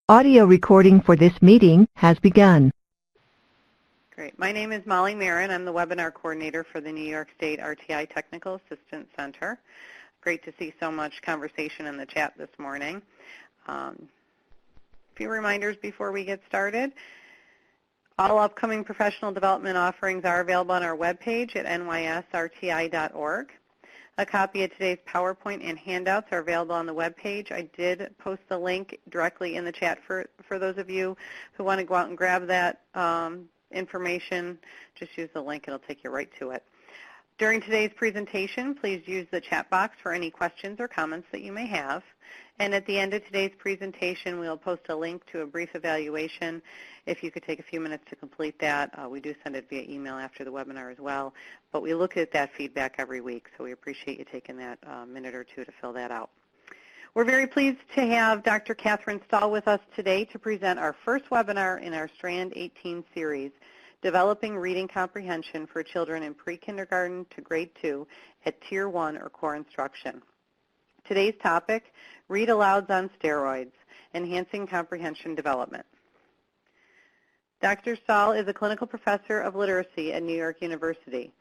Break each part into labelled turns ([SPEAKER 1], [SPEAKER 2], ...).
[SPEAKER 1] Audio recording for this meeting has begun.
[SPEAKER 2] Great. My name is Molly Marin. I'm the webinar coordinator for the New York State RTI Technical Assistance Center. Great to see so much conversation in the chat this morning. A few reminders before we get started. All upcoming professional development offerings are available on our webpage at nysrti.org. A copy of today's PowerPoint and handouts are available on the webpage. I did post the link directly in the chat for those of you who want to go out and grab that information. Just use the link. It'll take you right to it. During today's presentation, please use the chat box for any questions or comments that you may have. And at the end of today's presentation, we'll post a link to a brief evaluation. If you could take a few minutes to complete that, we do send it via email after the webinar as well. But we look at that feedback every week, so we appreciate you taking that minute or two to fill that out. We're very pleased to have Dr. Catherine Stahl with us today to present our first webinar in our Strand 18 series, Developing Reading Comprehension for Children in Pre-Kindergarten to Grade 2 at Tier 1 or Core Instruction. Today's topic, Read-Alouds on Steroids, Enhancing Comprehension Development. Dr. Stahl is a clinical professor of literacy at New York University.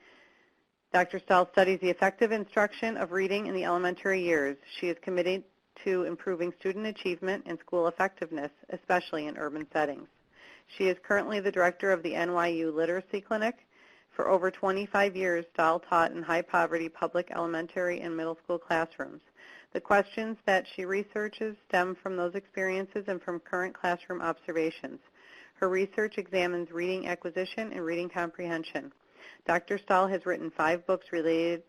[SPEAKER 2] Dr. Stahl studies the effective instruction of reading in the elementary years. She is committed to improving student achievement and school effectiveness, especially in urban settings. She is currently the director of the NYU Literacy Clinic. For over 25 years, Stahl taught in high-poverty public elementary and middle school classrooms. The questions that she researches stem from those experiences and from current classroom observations. Her research examines reading acquisition and reading comprehension. Dr. Stahl has written 5 books related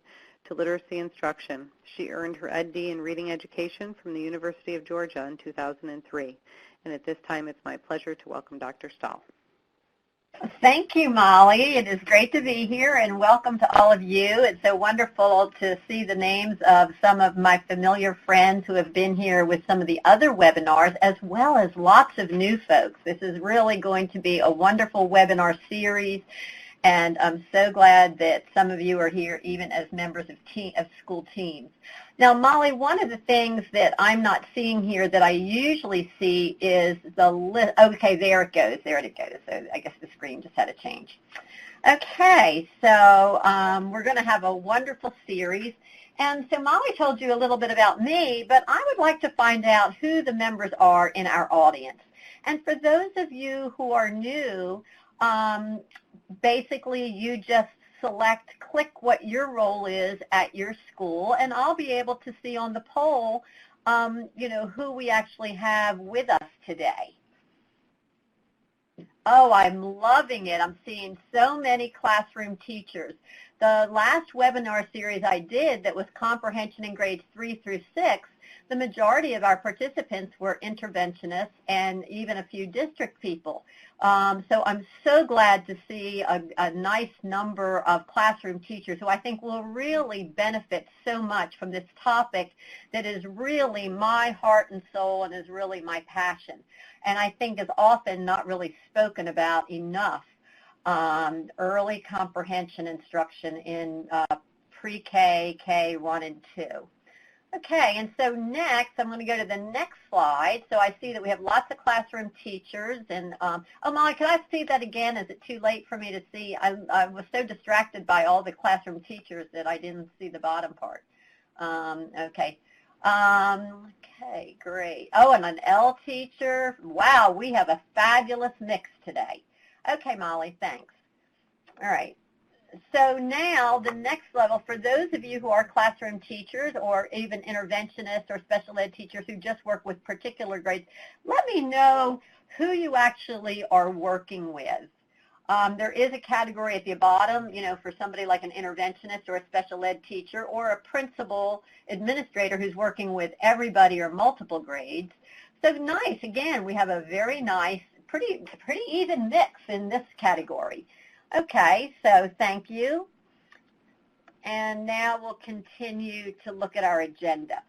[SPEAKER 2] to literacy instruction. She earned her Ed.D. in reading education from the University of Georgia in 2003. And at this time, it's my pleasure to welcome Dr. Stahl.
[SPEAKER 3] Thank you, Molly. It is great to be here, and welcome to all of you. It's so wonderful to see the names of some of my familiar friends who have been here with some of the other webinars, as well as lots of new folks. This is really going to be a wonderful webinar series, and I'm so glad that some of you are here even as members of school teams. Now, Molly, one of the things that I'm not seeing here that I usually see is the list. Okay, there it goes. There it goes. So I guess the screen just had to change. Okay, so we're going to have a wonderful series. And so Molly told you a little bit about me, but I would like to find out who the members are in our audience. And for those of you who are new, basically you just click what your role is at your school, and I'll be able to see on the poll, who we actually have with us today. Oh, I'm loving it. I'm seeing so many classroom teachers. The last webinar series I did that was comprehension in grades 3 through 6, the majority of our participants were interventionists and even a few district people. So I'm so glad to see a nice number of classroom teachers who I think will really benefit so much from this topic that is really my heart and soul and is really my passion. And I think is often not really spoken about enough. Early comprehension instruction in pre-K, K1 and 2. Okay, and so next, I'm going to go to the next slide. So I see that we have lots of classroom teachers. And, oh, Molly, can I see that again? Is it too late for me to see? I was so distracted by all the classroom teachers that I didn't see the bottom part. Okay. Okay, great. Oh, and an L teacher. Wow, we have a fabulous mix today. Okay, Molly, thanks. All right. So now the next level, for those of you who are classroom teachers or even interventionists or special ed teachers who just work with particular grades, let me know who you actually are working with. There is a category at the bottom, for somebody like an interventionist or a special ed teacher or a principal administrator who's working with everybody or multiple grades. So nice. Again, we have a very nice, pretty even mix in this category. Okay, so thank you. And now we'll continue to look at our agenda.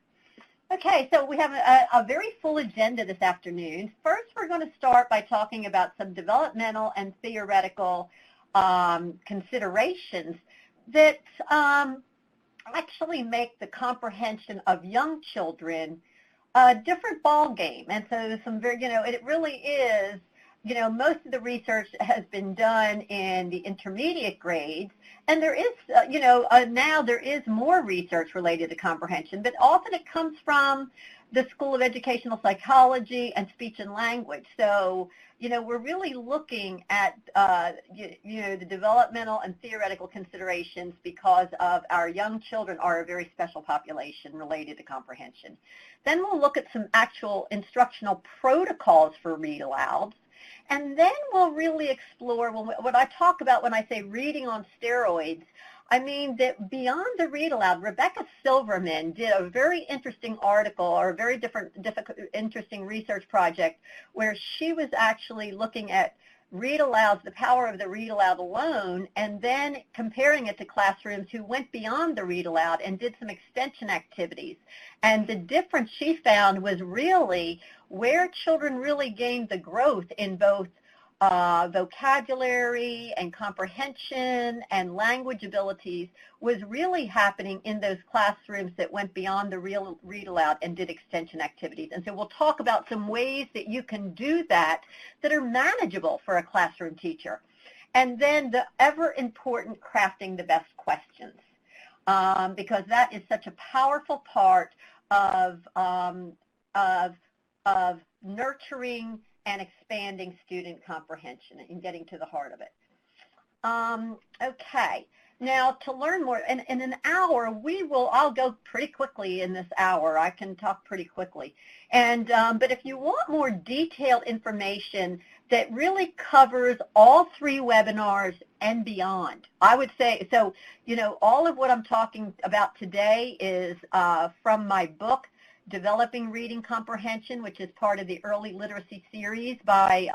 [SPEAKER 3] Okay, so we have a very full agenda this afternoon. First, we're going to start by talking about some developmental and theoretical considerations that actually make the comprehension of young children a different ball game. And so some very, it really is, most of the research has been done in the intermediate grades, and there is, now there is more research related to comprehension, but often it comes from the School of Educational Psychology and Speech and Language. So, we're really looking at, the developmental and theoretical considerations because of our young children are a very special population related to comprehension. Then we'll look at some actual instructional protocols for read-alouds. And then we'll really explore, what I talk about when I say reading on steroids, I mean that beyond the read-aloud, Rebecca Silverman did a very interesting article, or a very interesting research project, where she was actually looking at read-alouds, the power of the read-aloud alone, and then comparing it to classrooms who went beyond the read-aloud and did some extension activities. And the difference she found was really where children really gained the growth in both vocabulary and comprehension and language abilities was really happening in those classrooms that went beyond the real read-aloud and did extension activities. And so we'll talk about some ways that you can do that are manageable for a classroom teacher. And then the ever important crafting the best questions, because that is such a powerful part of nurturing and expanding student comprehension and getting to the heart of it. Okay, now to learn more, in an hour, I'll go pretty quickly in this hour. I can talk pretty quickly. And, but if you want more detailed information that really covers all 3 webinars and beyond, I would say, so, all of what I'm talking about today is from my book, Developing Reading Comprehension, which is part of the Early Literacy series by,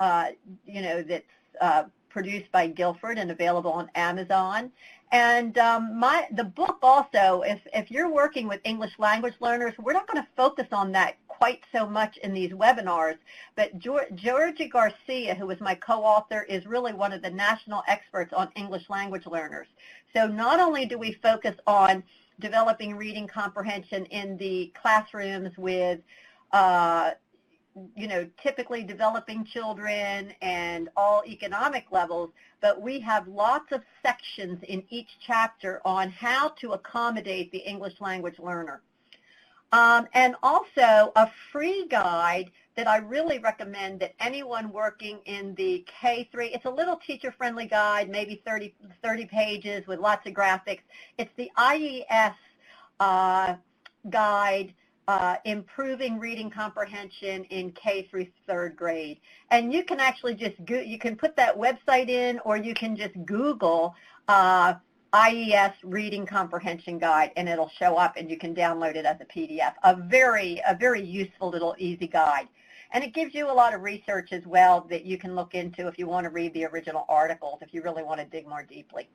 [SPEAKER 3] that's produced by Guilford and available on Amazon. And the book also, if you're working with English language learners, we're not going to focus on that quite so much in these webinars, but Georgia Garcia, who was my co-author, is really one of the national experts on English language learners. So not only do we focus on developing reading comprehension in the classrooms with, typically developing children and all economic levels, but we have lots of sections in each chapter on how to accommodate the English language learner. And also a free guide that I really recommend that anyone working in the K-3, it's a little teacher-friendly guide, maybe 30 pages with lots of graphics. It's the IES guide, Improving Reading Comprehension in K through 3rd grade. And you can actually just, you can put that website in, or you can just Google IES Reading Comprehension Guide, and it'll show up, and you can download it as a PDF. A very useful little easy guide. And it gives you a lot of research as well that you can look into if you want to read the original articles, if you really want to dig more deeply.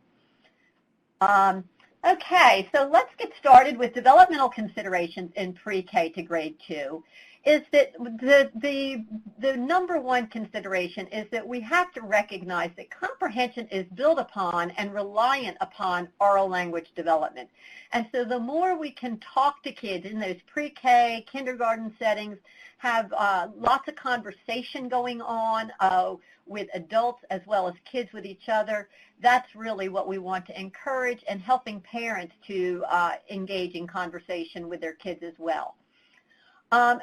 [SPEAKER 3] Okay, so let's get started with developmental considerations in pre-K to grade 2. Is that the number one consideration is that we have to recognize that comprehension is built upon and reliant upon oral language development. And so the more we can talk to kids in those pre-K, kindergarten settings, have lots of conversation going on with adults as well as kids with each other, that's really what we want to encourage, and helping parents to engage in conversation with their kids as well. And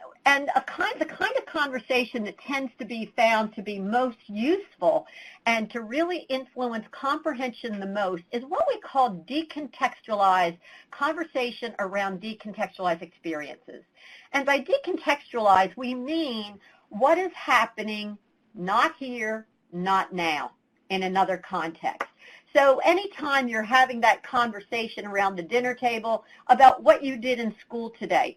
[SPEAKER 3] the kind of conversation that tends to be found to be most useful and to really influence comprehension the most is what we call decontextualized conversation around decontextualized experiences. And by decontextualize, we mean what is happening not here, not now, in another context. So anytime you're having that conversation around the dinner table about what you did in school today,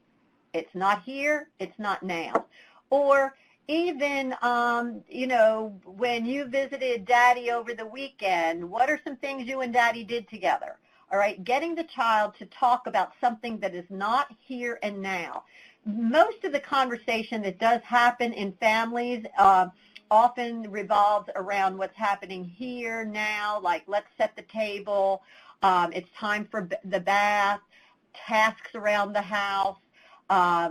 [SPEAKER 3] it's not here, it's not now. Or even, when you visited Daddy over the weekend, what are some things you and Daddy did together? All right, getting the child to talk about something that is not here and now. Most of the conversation that does happen in families often revolves around what's happening here now, like let's set the table, it's time for the bath, tasks around the house,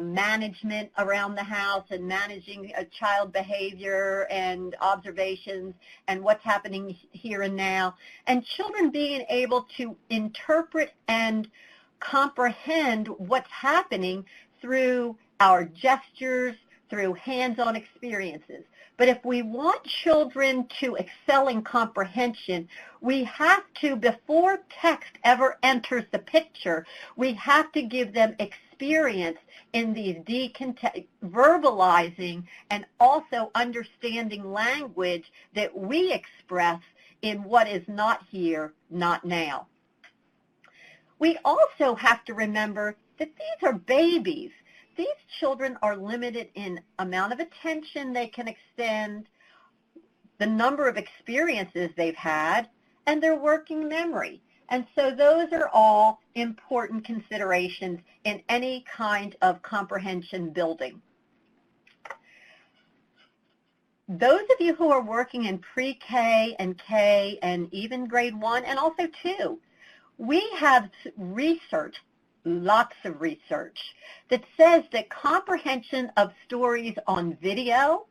[SPEAKER 3] management around the house and managing child behavior and observations and what's happening here and now, and children being able to interpret and comprehend what's happening through our gestures, through hands-on experiences. But if we want children to excel in comprehension, we have to, before text ever enters the picture, we have to give them experience in these verbalizing and also understanding language that we express in what is not here, not now. We also have to remember that these are babies. These children are limited in amount of attention they can extend, the number of experiences they've had, and their working memory. And so those are all important considerations in any kind of comprehension building. Those of you who are working in pre-K and K and even grade 1 and also 2, we have research, lots of research, that says that comprehension of stories on video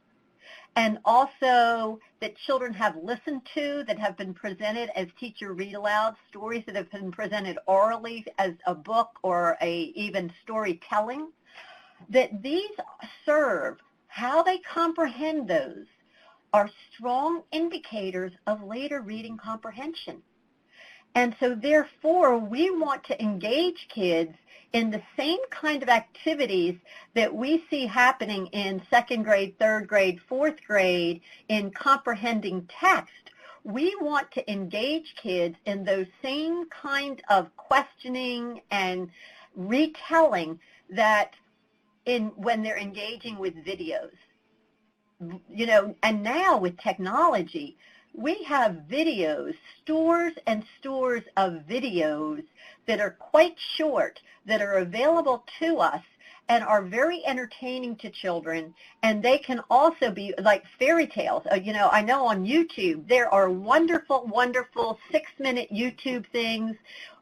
[SPEAKER 3] and also that children have listened to, that have been presented as teacher read-aloud, stories that have been presented orally as a book or even storytelling, that these serve, how they comprehend those, are strong indicators of later reading comprehension. And so therefore, we want to engage kids in the same kind of activities that we see happening in second grade, third grade, fourth grade in comprehending text. We want to engage kids in those same kind of questioning and retelling that when they're engaging with videos. You know, and now with technology, we have videos, stores and stores of videos that are quite short, that are available to us and are very entertaining to children, and they can also be like fairy tales. You know, I know on YouTube there are wonderful, wonderful 6-minute YouTube things,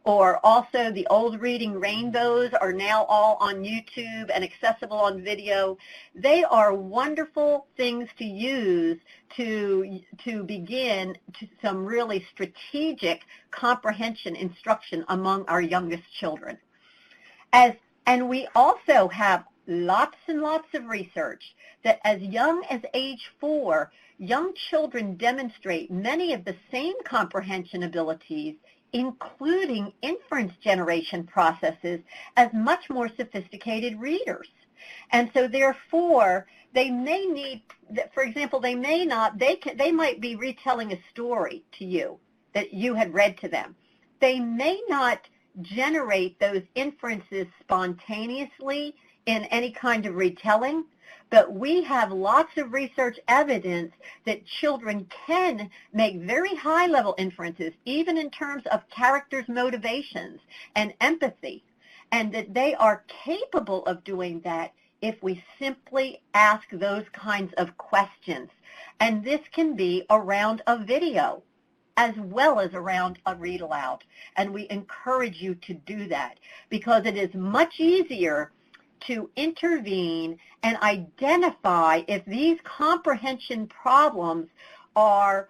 [SPEAKER 3] or also the old Reading Rainbows are now all on YouTube and accessible on video. They are wonderful things to use to begin some really strategic comprehension instruction among our youngest children. And we also have lots and lots of research that as young as age 4, young children demonstrate many of the same comprehension abilities, including inference generation processes, as much more sophisticated readers. And so therefore, they may need, for example, they might be retelling a story to you that you had read to them. They may not generate those inferences spontaneously in any kind of retelling, but we have lots of research evidence that children can make very high-level inferences, even in terms of characters' motivations and empathy, and that they are capable of doing that if we simply ask those kinds of questions. And this can be around a video as well as around a read-aloud. And we encourage you to do that because it is much easier to intervene and identify if these comprehension problems or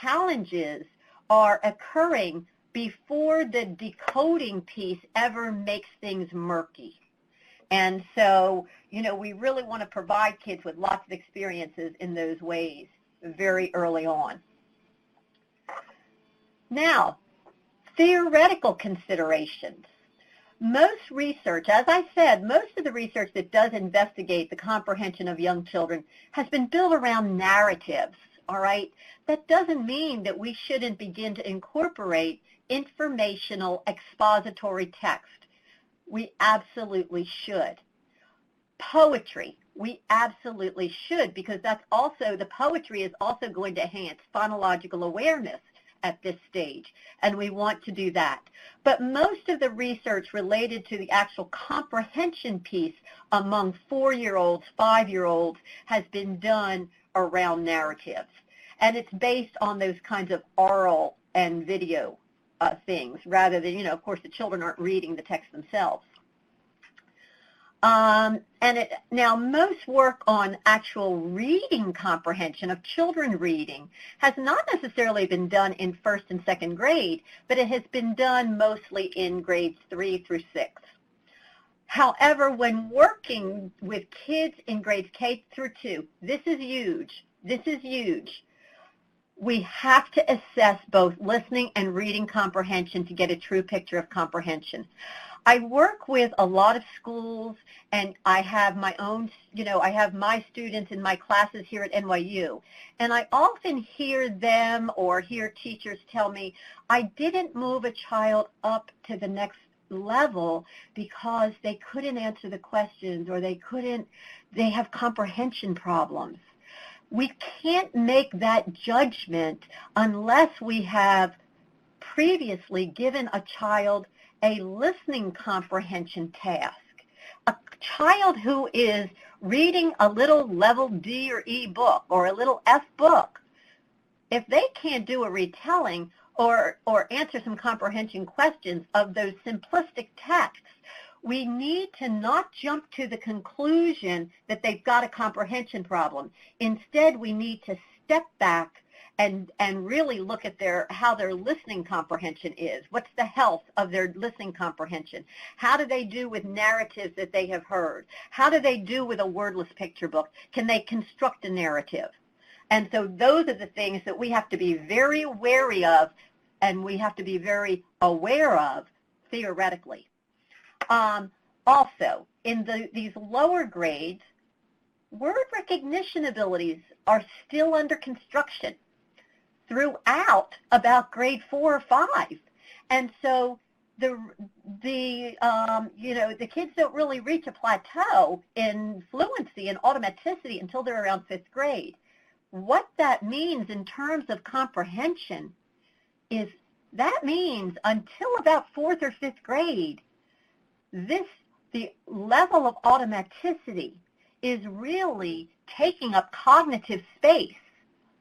[SPEAKER 3] challenges are occurring before the decoding piece ever makes things murky. And so, you know, we really want to provide kids with lots of experiences in those ways very early on. Now, theoretical considerations. Most research, as I said, most of the research that does investigate the comprehension of young children has been built around narratives, all right? That doesn't mean that we shouldn't begin to incorporate informational expository text. We absolutely should. Poetry, we absolutely should, because that's also, the poetry is also going to enhance phonological awareness at this stage, and we want to do that. But most of the research related to the actual comprehension piece among 4-year-olds, 5-year-olds has been done around narratives. And it's based on those kinds of oral and video things, rather than, you know, of course, the children aren't reading the text themselves. Now, most work on actual reading comprehension of children reading has not necessarily been done in first and second grade, but it has been done mostly in grades 3 through 6. However, when working with kids in grades K through 2, this is huge. This is huge. We have to assess both listening and reading comprehension to get a true picture of comprehension. I work with a lot of schools, and I have my own, I have my students in my classes here at NYU, and I often hear them or hear teachers tell me, I didn't move a child up to the next level because they couldn't answer the questions or they have comprehension problems. We can't make that judgment unless we have previously given a child a listening comprehension task. A child who is reading a little level D or E book or a little F book, if they can't do a retelling or answer some comprehension questions of those simplistic texts, we need to not jump to the conclusion that they've got a comprehension problem. Instead, we need to step back and really look at how their listening comprehension is. What's the health of their listening comprehension? How do they do with narratives that they have heard? How do they do with a wordless picture book? Can they construct a narrative? And so those are the things that we have to be very wary of, and we have to be very aware of theoretically. Also, in these lower grades, word recognition abilities are still under construction throughout about grade 4 or 5. And so the kids don't really reach a plateau in fluency and automaticity until they're around 5th grade. What that means in terms of comprehension is that means until about 4th or 5th grade, the level of automaticity is really taking up cognitive space,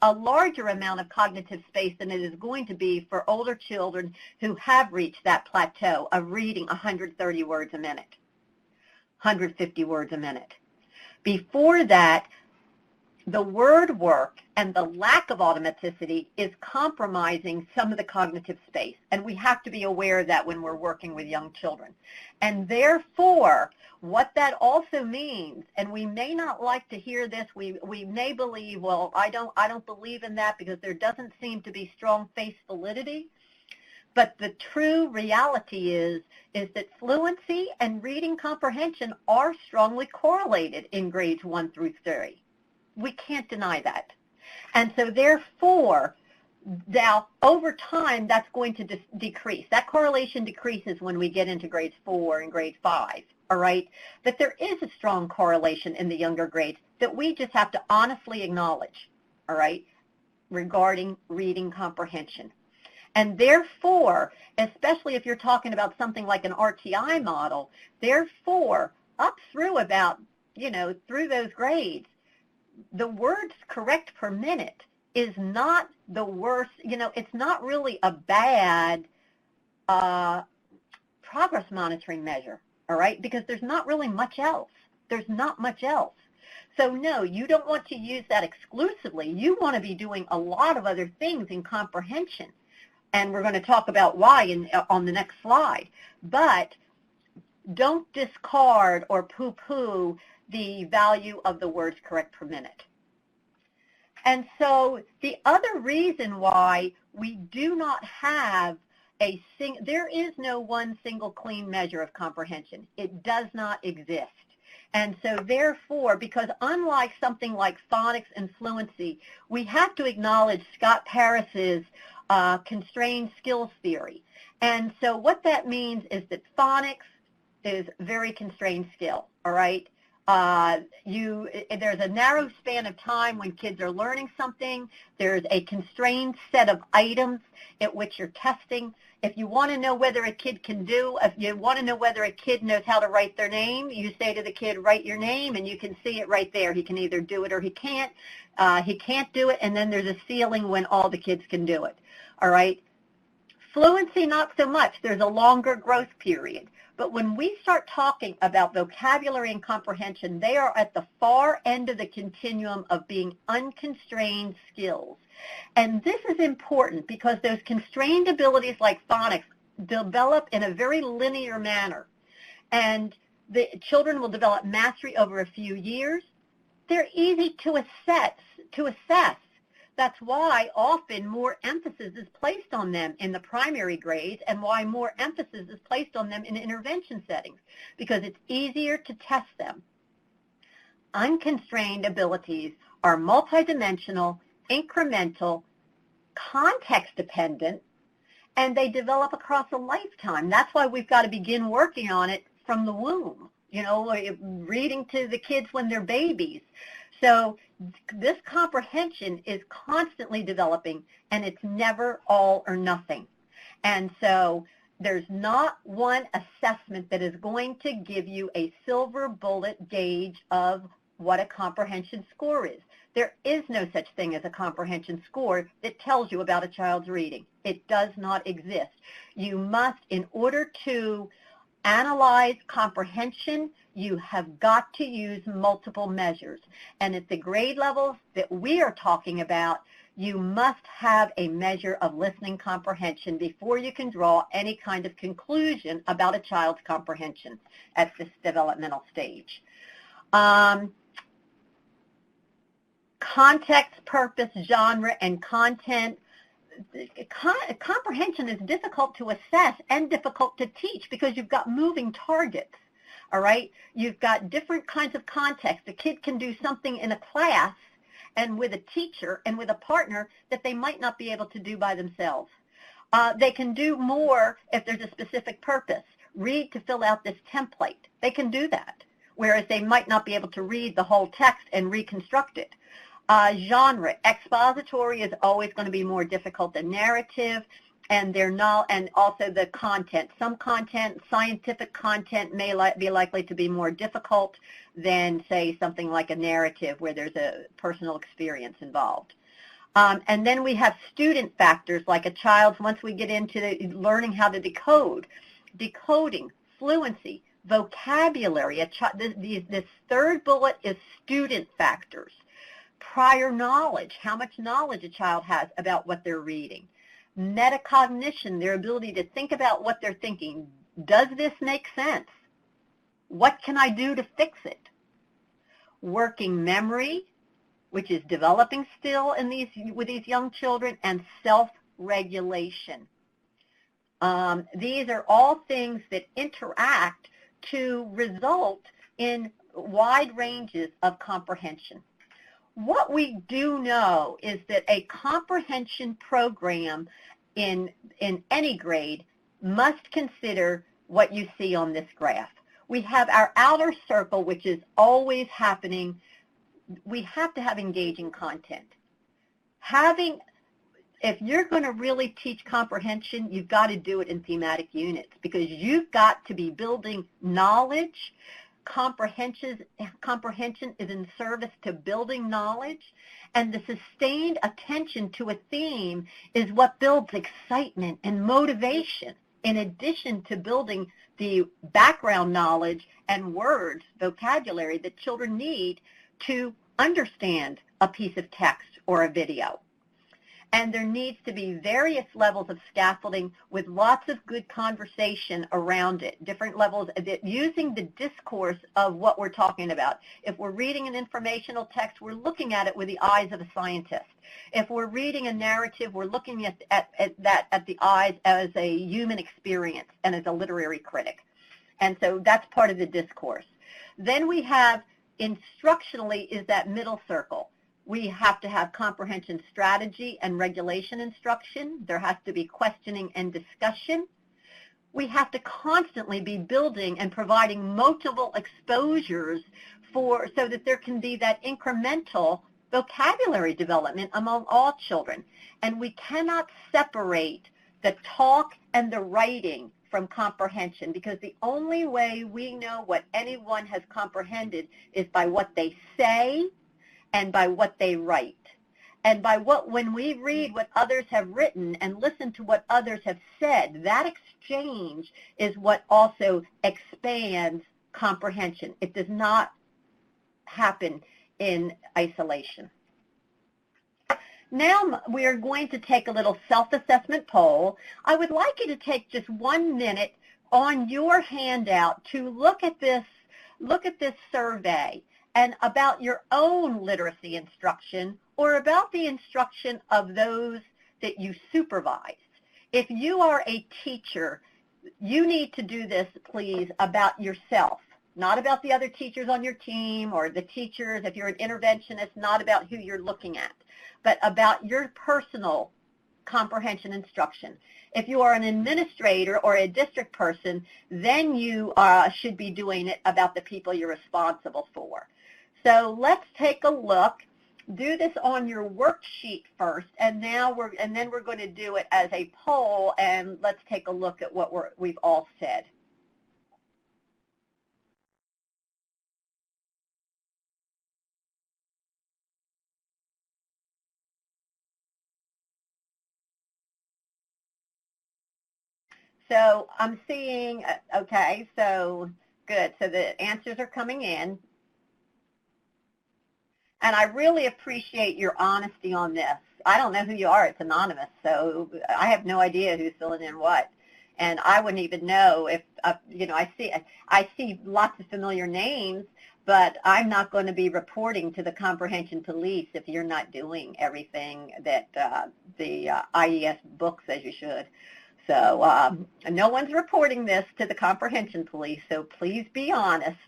[SPEAKER 3] a larger amount of cognitive space than it is going to be for older children who have reached that plateau of reading 130 words a minute, 150 words a minute. Before that, the word work and the lack of automaticity is compromising some of the cognitive space, and we have to be aware of that when we're working with young children. And therefore, what that also means, and we may not like to hear this, we may believe, well, I don't believe in that because there doesn't seem to be strong face validity. But the true reality is that fluency and reading comprehension are strongly correlated in grades 1 through 3. We can't deny that. And so therefore, now over time, that's going to decrease. That correlation decreases when we get into grades 4 and grade 5, all right? But there is a strong correlation in the younger grades that we just have to honestly acknowledge, all right, regarding reading comprehension. And therefore, especially if you're talking about something like an RTI model, therefore, up through about, through those grades, the words correct per minute is not the worst, it's not really a bad progress monitoring measure, all right, because there's not really much else. There's not much else. So no, you don't want to use that exclusively. You want to be doing a lot of other things in comprehension, and we're going to talk about why on the next slide. But don't discard or poo-poo the value of the words correct per minute. And so the other reason why we do not have there is no one single clean measure of comprehension. It does not exist. And so therefore, because unlike something like phonics and fluency, we have to acknowledge Scott Paris's constrained skills theory. And so what that means is that phonics is very constrained skill, all right? There's a narrow span of time when kids are learning something. There's a constrained set of items at which you're testing. If you want to know whether a kid if you want to know whether a kid knows how to write their name, you say to the kid, write your name, and you can see it right there. He can either do it or he can't. He can't do it, and then there's a ceiling when all the kids can do it, all right? Fluency, not so much. There's a longer growth period. But when we start talking about vocabulary and comprehension, they are at the far end of the continuum of being unconstrained skills. And this is important because those constrained abilities like phonics develop in a very linear manner. And the children will develop mastery over a few years. They're easy to assess. That's why often more emphasis is placed on them in the primary grades and why more emphasis is placed on them in intervention settings, because it's easier to test them. Unconstrained abilities are multidimensional, incremental, context-dependent, and they develop across a lifetime. That's why we've got to begin working on it from the womb, reading to the kids when they're babies. So this comprehension is constantly developing, and it's never all or nothing. And so there's not one assessment that is going to give you a silver bullet gauge of what a comprehension score is. There is no such thing as a comprehension score that tells you about a child's reading. It does not exist. You must, in order to analyze comprehension, you have got to use multiple measures. And at the grade levels that we are talking about, you must have a measure of listening comprehension before you can draw any kind of conclusion about a child's comprehension at this developmental stage. Context, purpose, genre, and content. Comprehension is difficult to assess and difficult to teach because you've got moving targets, all right? You've got different kinds of context. A kid can do something in a class and with a teacher and with a partner that they might not be able to do by themselves. They can do more if there's a specific purpose. Read to fill out this template. They can do that, whereas they might not be able to read the whole text and reconstruct it. Genre, expository is always going to be more difficult than narrative, and also the content. Some content, scientific content, may be likely to be more difficult than, say, something like a narrative where there's a personal experience involved. And then we have student factors like a child's, once we get into learning how to decode, decoding, fluency, vocabulary. This third bullet is student factors. Prior knowledge, how much knowledge a child has about what they're reading. Metacognition, their ability to think about what they're thinking. Does this make sense? What can I do to fix it? Working memory, which is developing still with these young children, and self-regulation. These are all things that interact to result in wide ranges of comprehension. What we do know is that a comprehension program in any grade must consider what you see on this graph. We have our outer circle, which is always happening. We have to have engaging content. If you're going to really teach comprehension, you've got to do it in thematic units because you've got to be building knowledge. Comprehension is in service to building knowledge, and the sustained attention to a theme is what builds excitement and motivation, in addition to building the background knowledge and words, vocabulary that children need to understand a piece of text or a video. And there needs to be various levels of scaffolding with lots of good conversation around it, different levels, using the discourse of what we're talking about. If we're reading an informational text, we're looking at it with the eyes of a scientist. If we're reading a narrative, we're looking at the eyes as a human experience and as a literary critic. And so that's part of the discourse. Then we have instructionally is that middle circle. We have to have comprehension strategy and regulation instruction. There has to be questioning and discussion. We have to constantly be building and providing multiple exposures so that there can be that incremental vocabulary development among all children. And we cannot separate the talk and the writing from comprehension because the only way we know what anyone has comprehended is by what they say and by what they write. And when we read what others have written and listen to what others have said, that exchange is what also expands comprehension. It does not happen in isolation. Now we are going to take a little self-assessment poll. I would like you to take just 1 minute on your handout to look at this survey and about your own literacy instruction or about the instruction of those that you supervise. If you are a teacher, you need to do this, please, about yourself, not about the other teachers on your team or the teachers. If you're an interventionist, not about who you're looking at, but about your personal comprehension instruction. If you are an administrator or a district person, then you should be doing it about the people you're responsible for. So let's take a look. Do this on your worksheet first, and then we're going to do it as a poll, and let's take a look at what we've all said. So I'm seeing, okay, so good. So the answers are coming in. And I really appreciate your honesty on this. I don't know who you are. It's anonymous, so I have no idea who's filling in what. And I wouldn't even know if, I see lots of familiar names, but I'm not going to be reporting to the Comprehension Police if you're not doing everything that the IES book says you should. So no one's reporting this to the Comprehension Police, so please be honest.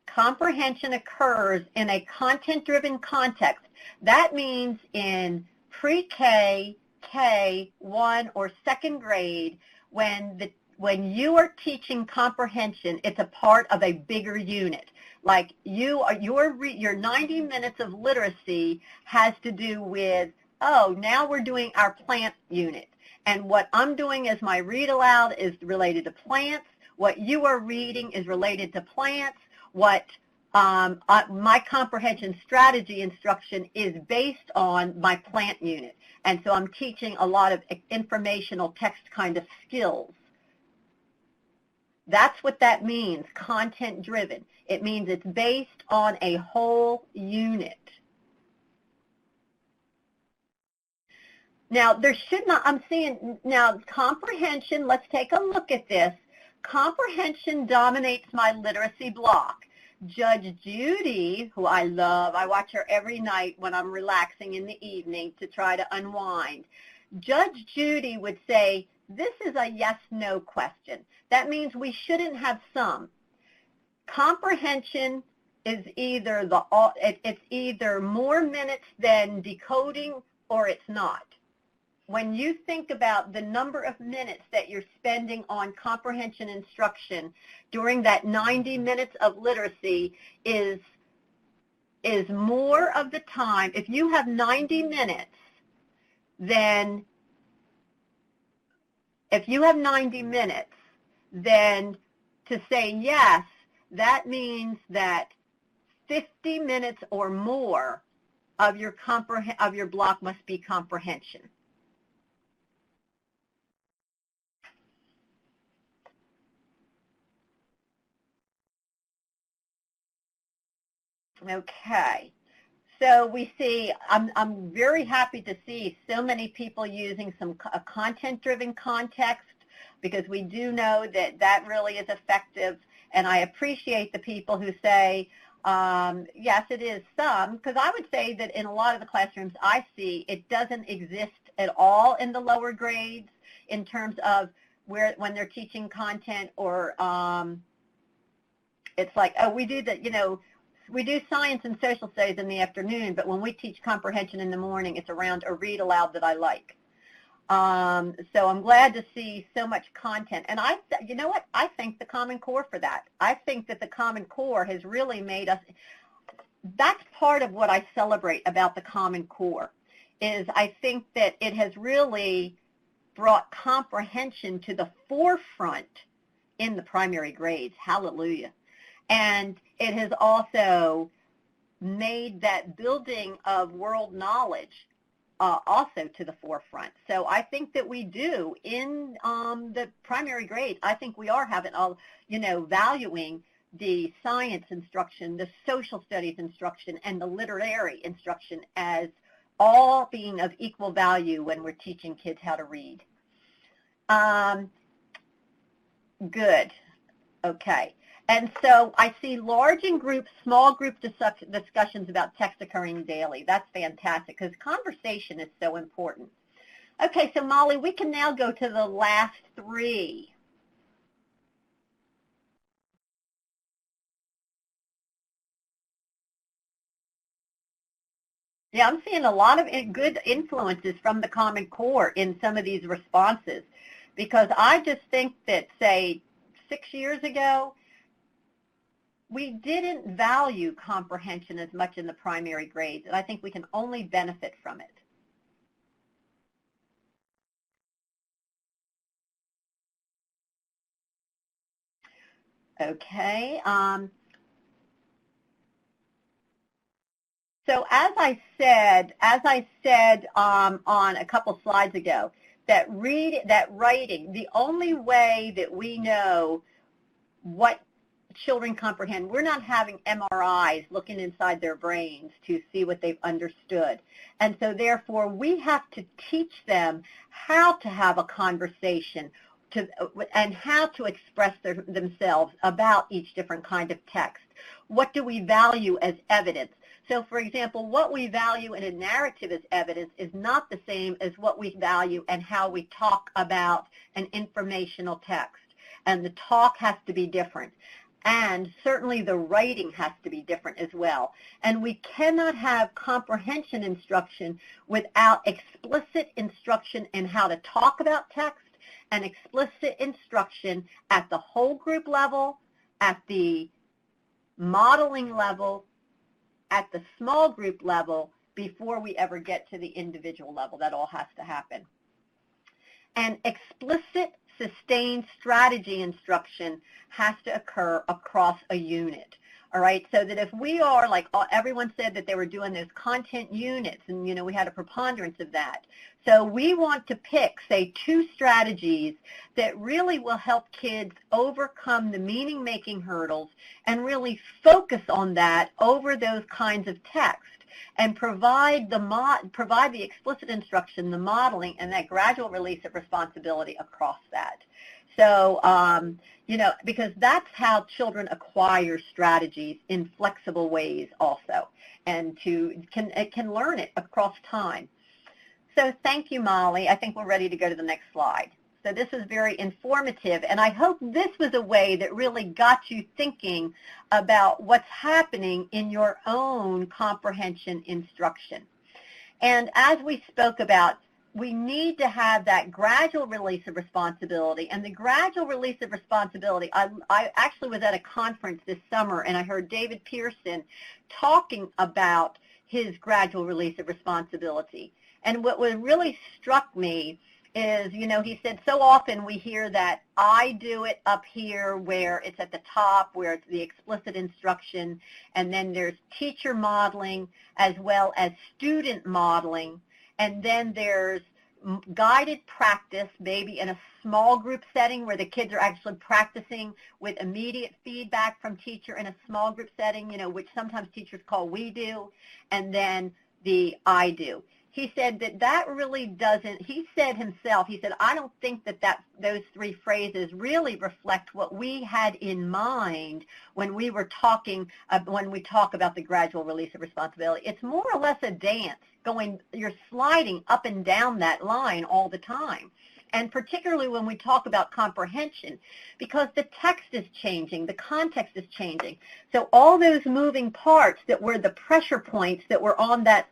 [SPEAKER 3] Comprehension occurs in a content-driven context. That means in pre-K, K1, or second grade, when you are teaching comprehension, it's a part of a bigger unit. Like your 90 minutes of literacy has to do with, oh, now we're doing our plant unit. And what I'm doing as my read aloud is related to plants. What you are reading is related to plants. What my comprehension strategy instruction is based on my plant unit. And so I'm teaching a lot of informational text kind of skills. That's what that means, content driven. It means it's based on a whole unit. Now, there should not, I'm seeing, now comprehension, let's take a look at this. Comprehension dominates my literacy block. Judge Judy, who I love, I watch her every night when I'm relaxing in the evening to try to unwind. Judge Judy would say, this is a yes-no question. That means we shouldn't have some. Comprehension is either it's either more minutes than decoding or it's not. When you think about the number of minutes that you're spending on comprehension instruction during that 90 minutes of literacy is more of the time. If you have 90 minutes, then to say yes, that means that 50 minutes or more of your block must be comprehension. Okay, so we see, I'm very happy to see so many people using a content-driven context, because we do know that that really is effective, and I appreciate the people who say, yes, it is some, because I would say that in a lot of the classrooms I see, it doesn't exist at all in the lower grades in terms of when they're teaching content, or it's like, oh, we do that, we do science and social studies in the afternoon, but when we teach comprehension in the morning, it's around a read aloud that I like. So I'm glad to see so much content. And you know what? I thank the Common Core for that. I think that the Common Core has really made us, that's part of what I celebrate about the Common Core, is I think that it has really brought comprehension to the forefront in the primary grades. Hallelujah. And it has also made that building of world knowledge also to the forefront. So I think that we do in the primary grades. I think we are having valuing the science instruction, the social studies instruction, and the literary instruction as all being of equal value when we're teaching kids how to read. Good. Okay. And so I see large in groups, small group discussions about text occurring daily. That's fantastic because conversation is so important. Okay, so Molly, we can now go to the last three. Yeah, I'm seeing a lot of good influences from the Common Core in some of these responses because I just think that, say, 6 years ago, we didn't value comprehension as much in the primary grades, and I think we can only benefit from it. Okay. So as I said on a couple slides ago, that writing, the only way that we know what children comprehend, we're not having MRIs looking inside their brains to see what they've understood. And so therefore we have to teach them how to have a conversation and how to express themselves about each different kind of text. What do we value as evidence? So for example, what we value in a narrative as evidence is not the same as what we value and how we talk about an informational text. And the talk has to be different. And certainly the writing has to be different as well. And we cannot have comprehension instruction without explicit instruction in how to talk about text and explicit instruction at the whole group level, at the modeling level, at the small group level, before we ever get to the individual level. That all has to happen. And explicit sustained strategy instruction has to occur across a unit. All right, so that if we are, like everyone said that they were doing those content units, and we had a preponderance of that. So we want to pick, say, 2 strategies that really will help kids overcome the meaning-making hurdles and really focus on that over those kinds of text and provide the explicit instruction, the modeling, and that gradual release of responsibility across that. So, because that's how children acquire strategies in flexible ways also, and can learn it across time. So thank you, Molly. I think we're ready to go to the next slide. So this is very informative, and I hope this was a way that really got you thinking about what's happening in your own comprehension instruction. And as we spoke about, we need to have that gradual release of responsibility. And the gradual release of responsibility, I actually was at a conference this summer, and I heard David Pearson talking about his gradual release of responsibility. And what really struck me is, he said so often we hear that I do it up here where it's at the top, where it's the explicit instruction, and then there's teacher modeling as well as student modeling, and then there's guided practice, maybe in a small group setting where the kids are actually practicing with immediate feedback from teacher in a small group setting, which sometimes teachers call we do, and then the I do. He said that really doesn't, he said himself, I don't think that those 3 phrases really reflect what we had in mind when we were talking, when we talk about the gradual release of responsibility. It's more or less a dance you're sliding up and down that line all the time. And particularly when we talk about comprehension, because the text is changing, the context is changing. So all those moving parts that were the pressure points that were on a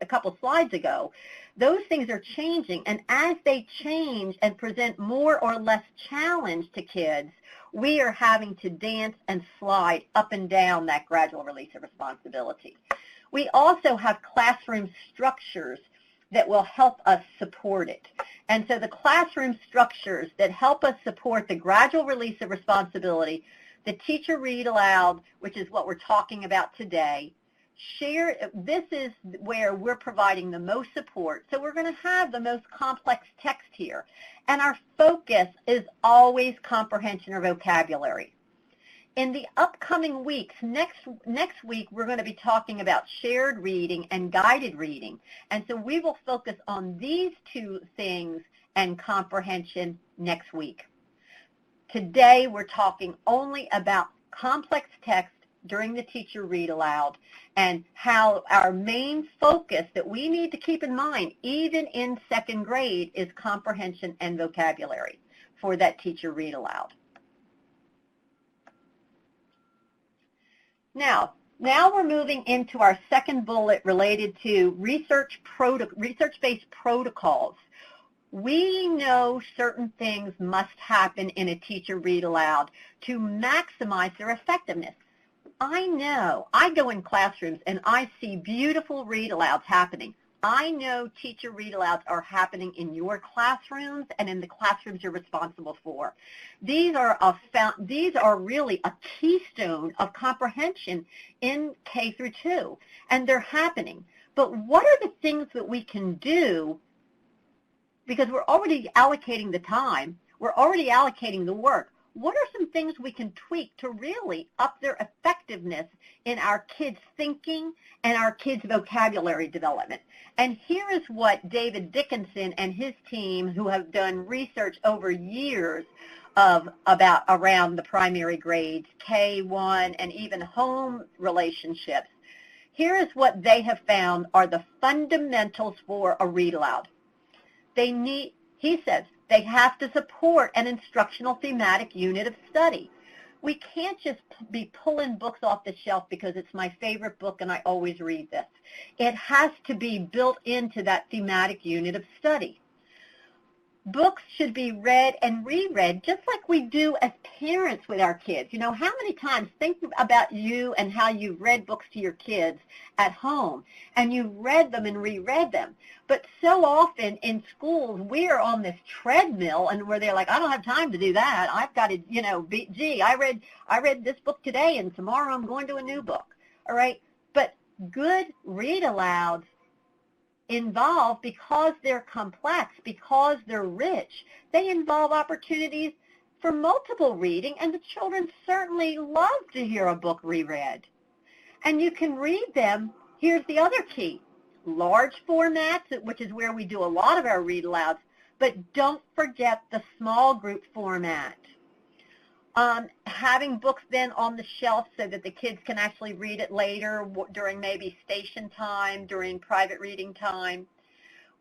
[SPEAKER 3] couple slides ago, those things are changing. And as they change and present more or less challenge to kids, we are having to dance and slide up and down that gradual release of responsibility. We also have classroom structures that will help us support it. And so the classroom structures that help us support the gradual release of responsibility, the teacher read aloud, which is what we're talking about today, this is where we're providing the most support. So we're going to have the most complex text here. And our focus is always comprehension or vocabulary. In the upcoming weeks, next week, we're going to be talking about shared reading and guided reading. And so we will focus on these two things and comprehension next week. Today, we're talking only about complex text during the teacher read aloud and how our main focus that we need to keep in mind, even in second grade, is comprehension and vocabulary for that teacher read aloud. Now we're moving into our second bullet related to research-based protocols. We know certain things must happen in a teacher read aloud to maximize their effectiveness. I know. I go in classrooms and I see beautiful read-alouds happening. I know teacher read-alouds are happening in your classrooms and in the classrooms you're responsible for. These are really a keystone of comprehension in K through 2, and they're happening. But what are the things that we can do, because we're already allocating the time, we're already allocating the work. What are some things we can tweak to really up their effectiveness in our kids' thinking and our kids' vocabulary development? And here is what David Dickinson and his team, who have done research over years around the primary grades, K1, and even home relationships, here is what they have found are the fundamentals for a read aloud. He says, they have to support an instructional thematic unit of study. We can't just be pulling books off the shelf because it's my favorite book and I always read this. It has to be built into that thematic unit of study. Books should be read and reread just like we do as parents with our kids. You know, how many times, think about you and how you read books to your kids at home, and you read them and reread them. But so often in schools, we are on this treadmill, and where they're like, I don't have time to do that. I've got to, gee, I read this book today, and tomorrow I'm going to a new book. All right? But good read-alouds involve, because they're complex, because they're rich, they involve opportunities for multiple reading, and the children certainly love to hear a book reread. And you can read them. Here's the other key. Large formats, which is where we do a lot of our read-alouds, but don't forget the small group format. Having books then on the shelf so that the kids can actually read it later during maybe station time, during private reading time.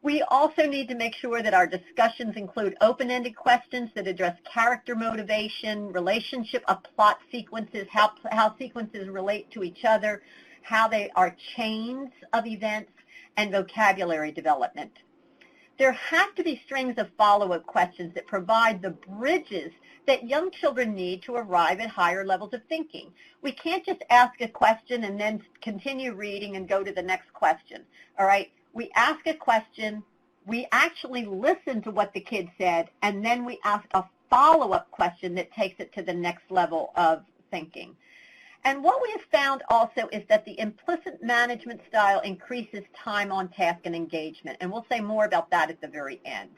[SPEAKER 3] We also need to make sure that our discussions include open-ended questions that address character motivation, relationship of plot sequences, how sequences relate to each other, how they are chains of events, and vocabulary development. There have to be strings of follow-up questions that provide the bridges that young children need to arrive at higher levels of thinking. We can't just ask a question and then continue reading and go to the next question, all right? We ask a question, we actually listen to what the kid said, and then we ask a follow-up question that takes it to the next level of thinking. And what we have found also is that the implicit management style increases time on task and engagement, and we'll say more about that at the very end.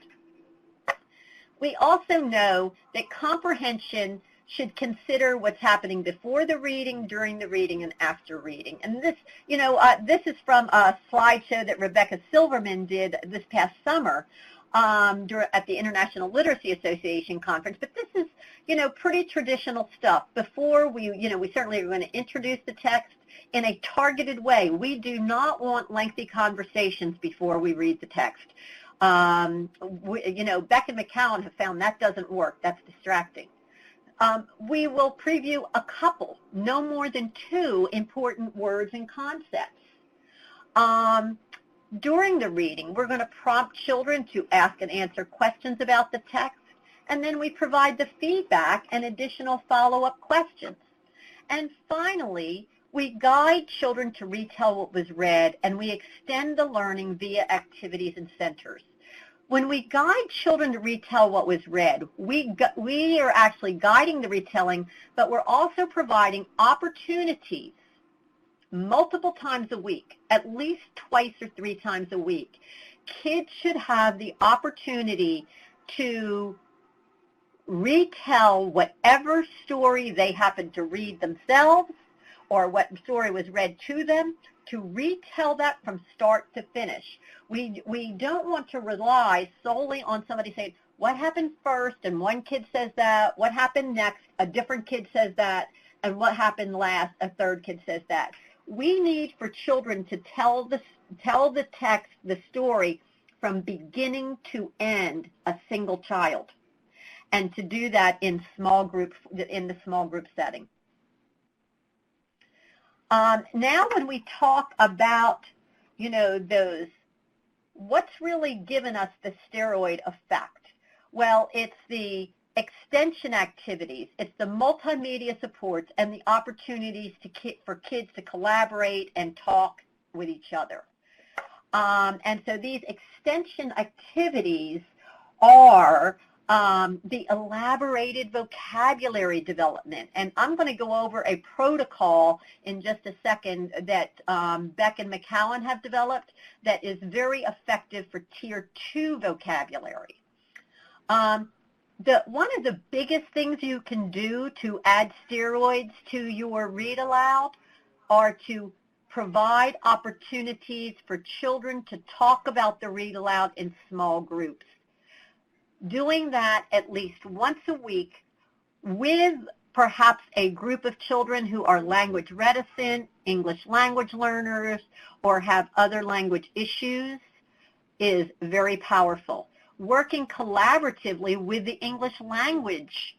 [SPEAKER 3] We also know that comprehension should consider what's happening before the reading, during the reading, and after reading. And this, this is from a slideshow that Rebecca Silverman did this past summer at the International Literacy Association conference. But this is, pretty traditional stuff. Before we certainly are going to introduce the text in a targeted way. We do not want lengthy conversations before we read the text. Beck and McCowan have found that doesn't work. That's distracting. We will preview a couple, no more than 2 important words and concepts. During the reading, we're going to prompt children to ask and answer questions about the text, and then we provide the feedback and additional follow-up questions. And finally, we guide children to retell what was read, and we extend the learning via activities and centers. When we guide children to retell what was read, we are actually guiding the retelling, but we're also providing opportunities multiple times a week, at least twice or 3 times a week. Kids should have the opportunity to retell whatever story they happen to read themselves or what story was read to them, to retell that from start to finish. We don't want to rely solely on somebody saying, what happened first, and one kid says that, what happened next, a different kid says that, and what happened last, a third kid says that. We need for children to tell the text, the story, from beginning to end, a single child, and to do that in small groups, in the small group setting. Now when we talk about, those, what's really given us the steroid effect? Well, it's the extension activities, it's the multimedia supports, and the opportunities for kids to collaborate and talk with each other. And so these extension activities are the elaborated vocabulary development. And I'm going to go over a protocol in just a second that Beck and McCowan have developed that is very effective for Tier 2 vocabulary. One of the biggest things you can do to add steroids to your read aloud are to provide opportunities for children to talk about the read aloud in small groups. Doing that at least once a week with perhaps a group of children who are language reticent, English language learners, or have other language issues is very powerful. Working collaboratively with the English language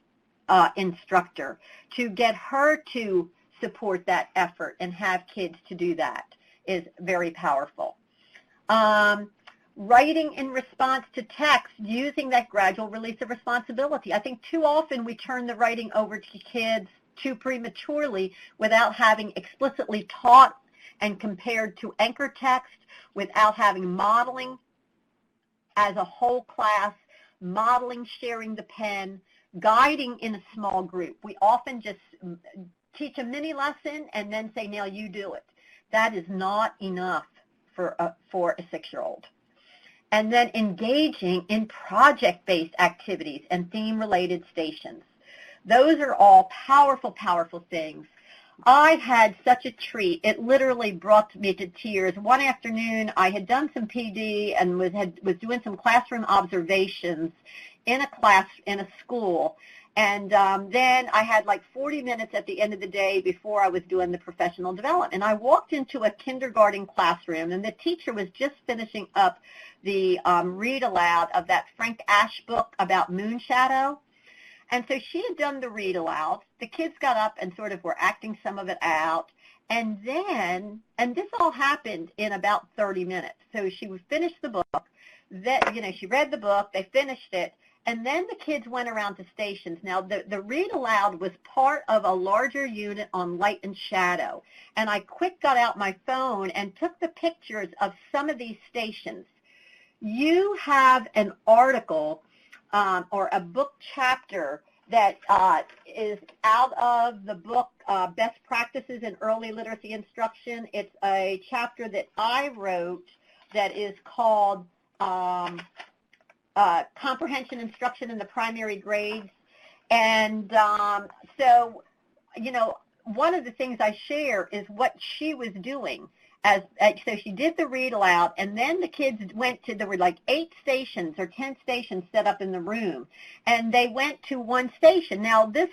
[SPEAKER 3] instructor to get her to support that effort and have kids to do that is very powerful. Writing in response to text, using that gradual release of responsibility. I think too often we turn the writing over to kids too prematurely without having explicitly taught and compared to anchor text, without having modeling as a whole class, modeling, sharing the pen, guiding in a small group. We often just teach a mini lesson and then say, now you do it. That is not enough for a 6-year-old. And then engaging in project-based activities and theme-related stations. Those are all powerful, powerful things. I had such a treat. It literally brought me to tears. One afternoon, I had done some PD and was doing some classroom observations in a school. And then I had like 40 minutes at the end of the day before I was doing the professional development. And I walked into a kindergarten classroom, and the teacher was just finishing up the read aloud of that Frank Ash book about moon shadow. And so she had done the read aloud. The kids got up and sort of were acting some of it out. And then, and this all happened in about 30 minutes. So she would finish the book. She read the book. They finished it. And then the kids went around to stations. Now, the read aloud was part of a larger unit on light and shadow. And I quick got out my phone and took the pictures of some of these stations. You have an article or a book chapter that is out of the book Best Practices in Early Literacy Instruction. It's a chapter that I wrote that is called Comprehension Instruction in the Primary Grades. And so, one of the things I share is what she was doing. So she did the read aloud, and then the kids went to, there were like 8 stations or 10 stations set up in the room, and they went to one station. Now these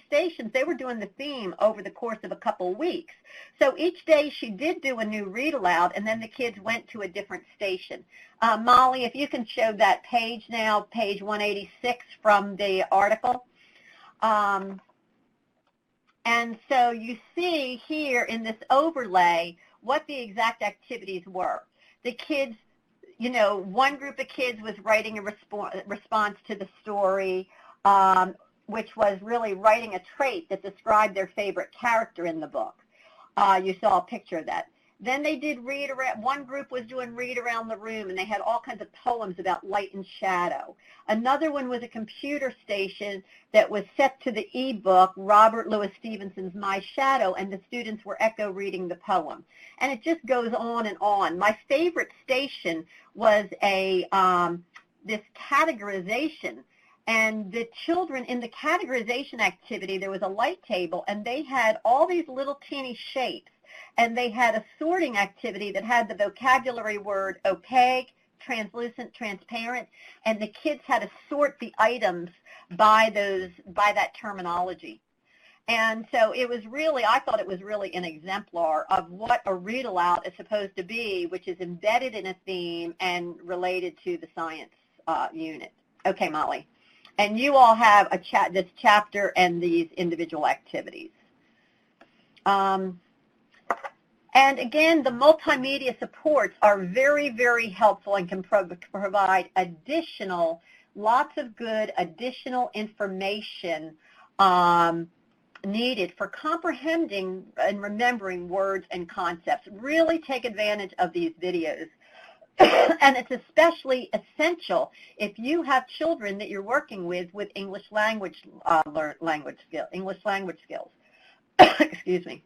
[SPEAKER 3] stations, they were doing the theme over the course of a couple of weeks. So each day she did do a new read aloud, and then the kids went to a different station. Molly, if you can show that page now, page 186 from the article. And so you see here in this overlay what the exact activities were. The kids, one group of kids was writing a response to the story, which was really writing a trait that described their favorite character in the book. You saw a picture of that. Then they did read around. One group was doing read around the room, and they had all kinds of poems about light and shadow. Another one was a computer station that was set to the ebook Robert Louis Stevenson's My Shadow, and the students were echo reading the poem. And it just goes on and on. My favorite station was this categorization. And the children in the categorization activity, there was a light table, and they had all these little teeny shapes. And they had a sorting activity that had the vocabulary word opaque, translucent, transparent, and the kids had to sort the items by that terminology. And so it was really, I thought it was really an exemplar of what a read-aloud is supposed to be, which is embedded in a theme and related to the science unit. Okay, Molly. And you all have this chapter and these individual activities. And again, the multimedia supports are very, very helpful and can provide lots of good additional information needed for comprehending and remembering words and concepts. Really take advantage of these videos. And it's especially essential if you have children that you're working with English language skills. Excuse me.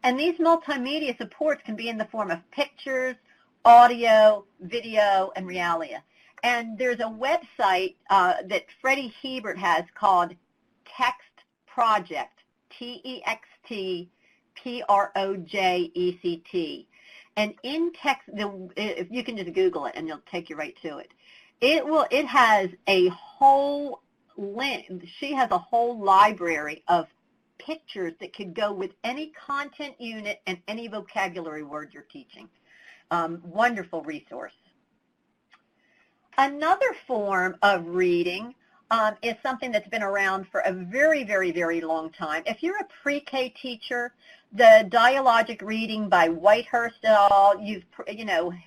[SPEAKER 3] And these multimedia supports can be in the form of pictures, audio, video, and realia. And there's a website that Freddie Hebert has called Text Project, TEXT-PROJECT. And in text, if you can just Google it and it'll take you right to it. It has a whole link. She has a whole library of pictures that could go with any content unit and any vocabulary word you're teaching. Wonderful resource. Another form of reading is something that's been around for a very, very, very long time. If you're a pre-K teacher, the Dialogic Reading by Whitehurst et al.,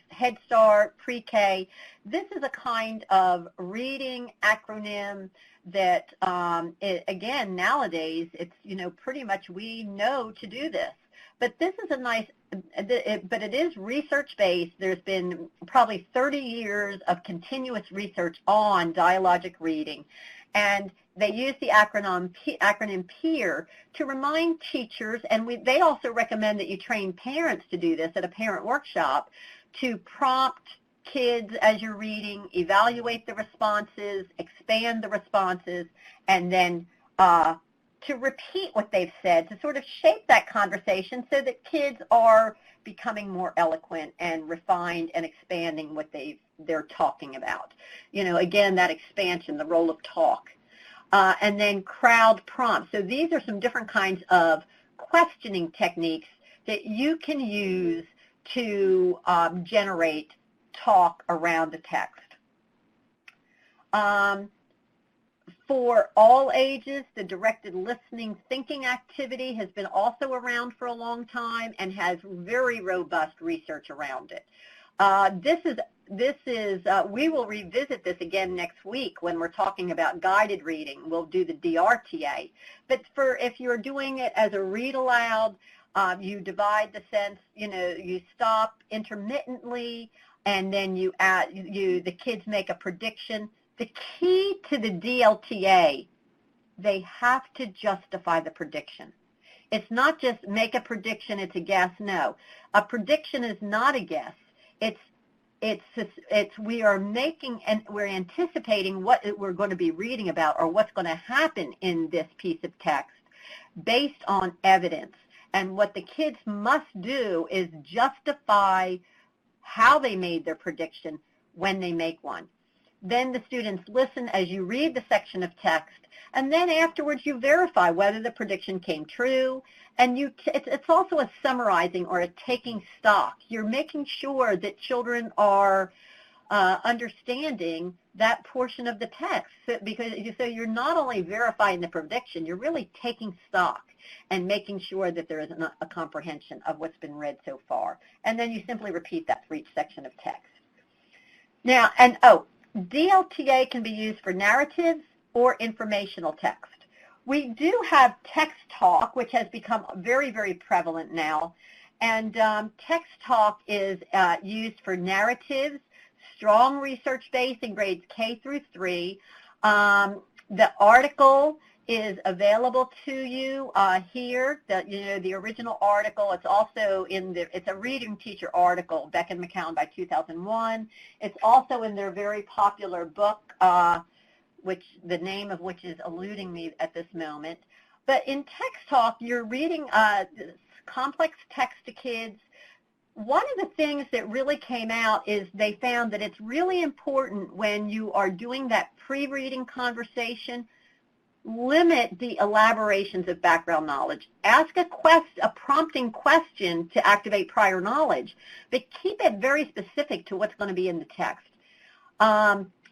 [SPEAKER 3] Head Start, pre-K, this is a kind of reading acronym that, again, nowadays, it's, pretty much we know to do this. But this is a nice, but it is research-based. There's been probably 30 years of continuous research on dialogic reading. And they use the acronym PEER to remind teachers, and they also recommend that you train parents to do this at a parent workshop, to prompt kids as you're reading, evaluate the responses, expand the responses, and then to repeat what they've said, to sort of shape that conversation so that kids are becoming more eloquent and refined and expanding what they're talking about. Again, that expansion, the role of talk. And then crowd prompts. So these are some different kinds of questioning techniques that you can use to generate talk around the text. For all ages, the directed listening thinking activity has been also around for a long time and has very robust research around it. We will revisit this again next week when we're talking about guided reading. We'll do the DRTA. But if you're doing it as a read aloud, you divide the sense, you stop intermittently, and then the kids make a prediction. The key to the DLTA, they have to justify the prediction. It's not just make a prediction, it's a guess. No, a prediction is not a guess. We are making and we're anticipating what we're going to be reading about or what's going to happen in this piece of text based on evidence. And what the kids must do is justify how they made their prediction when they make one. Then the students listen as you read the section of text, and then afterwards you verify whether the prediction came true, and it's also a summarizing or a taking stock. You're making sure that children are understanding that portion of the text, because so you're not only verifying the prediction, you're really taking stock and making sure that there is a comprehension of what's been read so far. And then you simply repeat that for each section of text. Now, DLTA can be used for narratives or informational text. We do have text talk, which has become very, very prevalent now, And text talk is used for narratives, strong research base in grades K through 3. The article is available to you here. The original article. It's also it's a reading teacher article, Beck and McCown by 2001. It's also in their very popular book, which the name of which is eluding me at this moment. But in text talk, you're reading complex text to kids. One of the things that really came out is they found that it's really important when you are doing that pre-reading conversation, limit the elaborations of background knowledge. Ask a prompting question to activate prior knowledge, but keep it very specific to what's going to be in the text.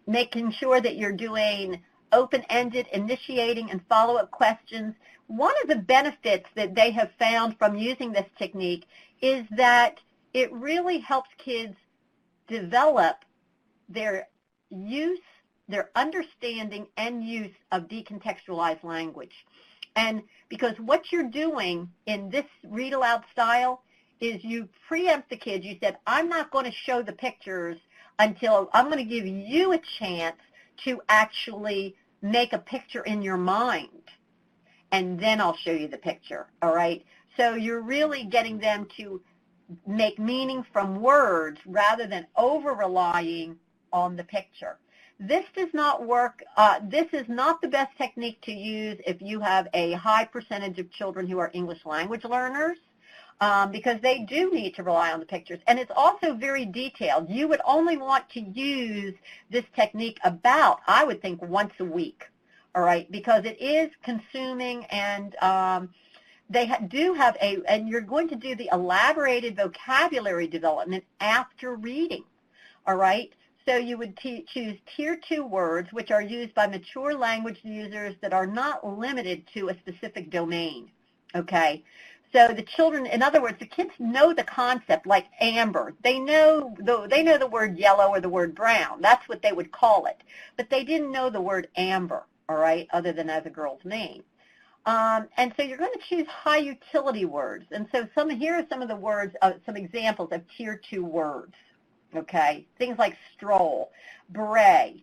[SPEAKER 3] Making sure that you're doing open-ended, initiating, and follow-up questions. One of the benefits that they have found from using this technique is that it really helps kids develop their use, their understanding and use of decontextualized language. And because what you're doing in this read-aloud style is you preempt the kids. You said, I'm not going to show the pictures until I'm going to give you a chance to actually make a picture in your mind, and then I'll show you the picture, all right? So you're really getting them to make meaning from words rather than over-relying on the picture. This does not work. This is not the best technique to use if you have a high percentage of children who are English language learners, because they do need to rely on the pictures. And it's also very detailed. You would only want to use this technique about, I would think, once a week, all right, because it is consuming, and they do have and you're going to do the elaborated vocabulary development after reading, all right? So you would choose Tier 2 words, which are used by mature language users that are not limited to a specific domain, okay? So the children, in other words, the kids know the concept, like amber. They know the word yellow or the word brown. That's what they would call it. But they didn't know the word amber, all right, other than as a girl's name. And so you're going to choose high utility words. And so here are some of the words, some examples of Tier 2 words, okay? Things like stroll, beret,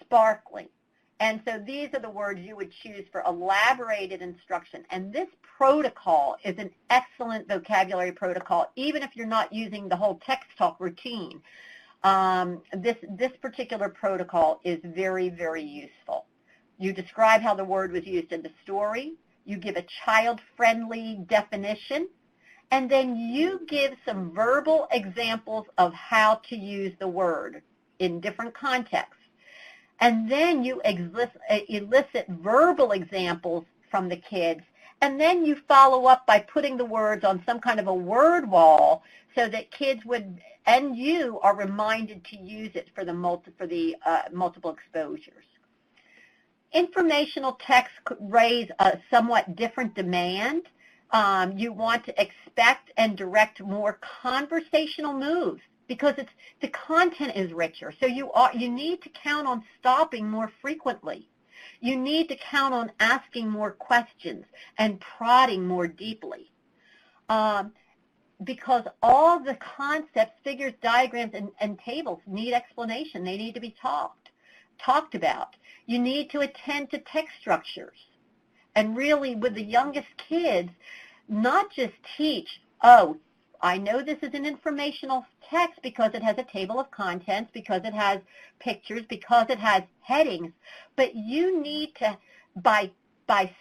[SPEAKER 3] sparkling. And so these are the words you would choose for elaborated instruction. And this protocol is an excellent vocabulary protocol, even if you're not using the whole text talk routine. This particular protocol is very, very useful. You describe how the word was used in the story. You give a child-friendly definition. And then you give some verbal examples of how to use the word in different contexts. And then you elicit verbal examples from the kids. And then you follow up by putting the words on some kind of a word wall so that kids and you are reminded to use it for the multiple exposures. Informational texts raise a somewhat different demand. You want to expect and direct more conversational moves because the content is richer. So you need to count on stopping more frequently. You need to count on asking more questions and prodding more deeply. Because all the concepts, figures, diagrams, and tables need explanation. They need to be talked about. You need to attend to text structures. And really, with the youngest kids, not just teach, oh, I know this is an informational text because it has a table of contents, because it has pictures, because it has headings, but you need to, by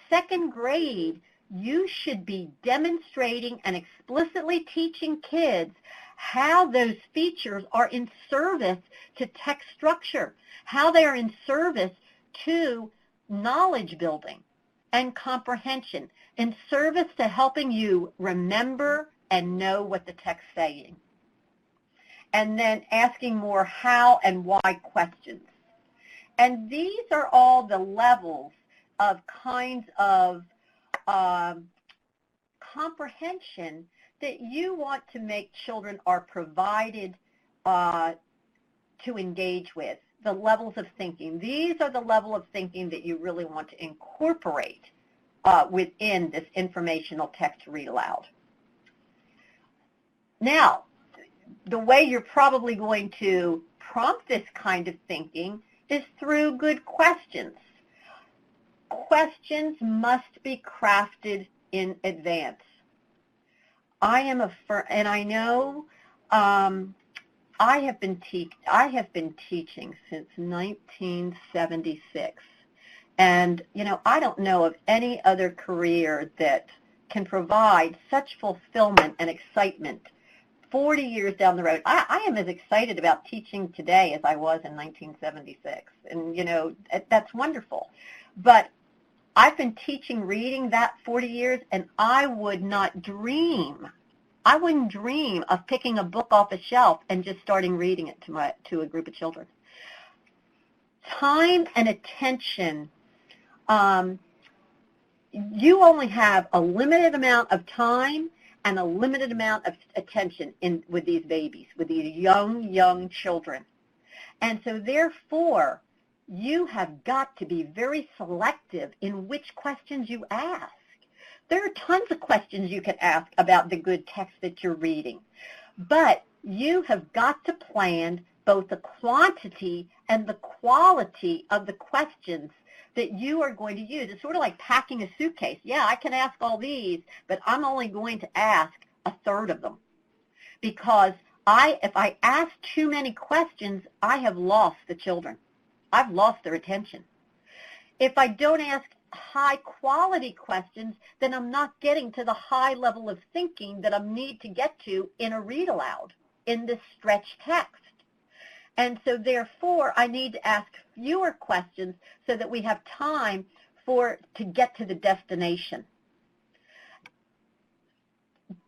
[SPEAKER 3] second grade, you should be demonstrating and explicitly teaching kids how those features are in service to text structure, how they are in service to knowledge building and comprehension, in service to helping you remember and know what the text is saying. And then asking more how and why questions. And these are all the levels of kinds of comprehension that you want to make children are provided to engage with. The levels of thinking. These are the level of thinking that you really want to incorporate within this informational text read aloud. Now, the way you're probably going to prompt this kind of thinking is through good questions. Questions must be crafted in advance. I am and I know I have been teaching since 1976, and I don't know of any other career that can provide such fulfillment and excitement 40 years down the road. I am as excited about teaching today as I was in 1976, and that's wonderful. But I've been teaching reading that 40 years, and I wouldn't dream of picking a book off a shelf and just starting reading it to a group of children. Time and attention, you only have a limited amount of time and a limited amount of attention with these babies, with these young children. And so therefore, you have got to be very selective in which questions you ask. There are tons of questions you can ask about the good text that you're reading, but you have got to plan both the quantity and the quality of the questions that you are going to use. It's sort of like packing a suitcase. Yeah, I can ask all these, but I'm only going to ask a third of them, because if I ask too many questions, I have lost the children. I've lost their attention. If I don't ask high quality questions, then I'm not getting to the high level of thinking that I need to get to in a read aloud, in this stretched text. And so therefore, I need to ask fewer questions so that we have time to get to the destination.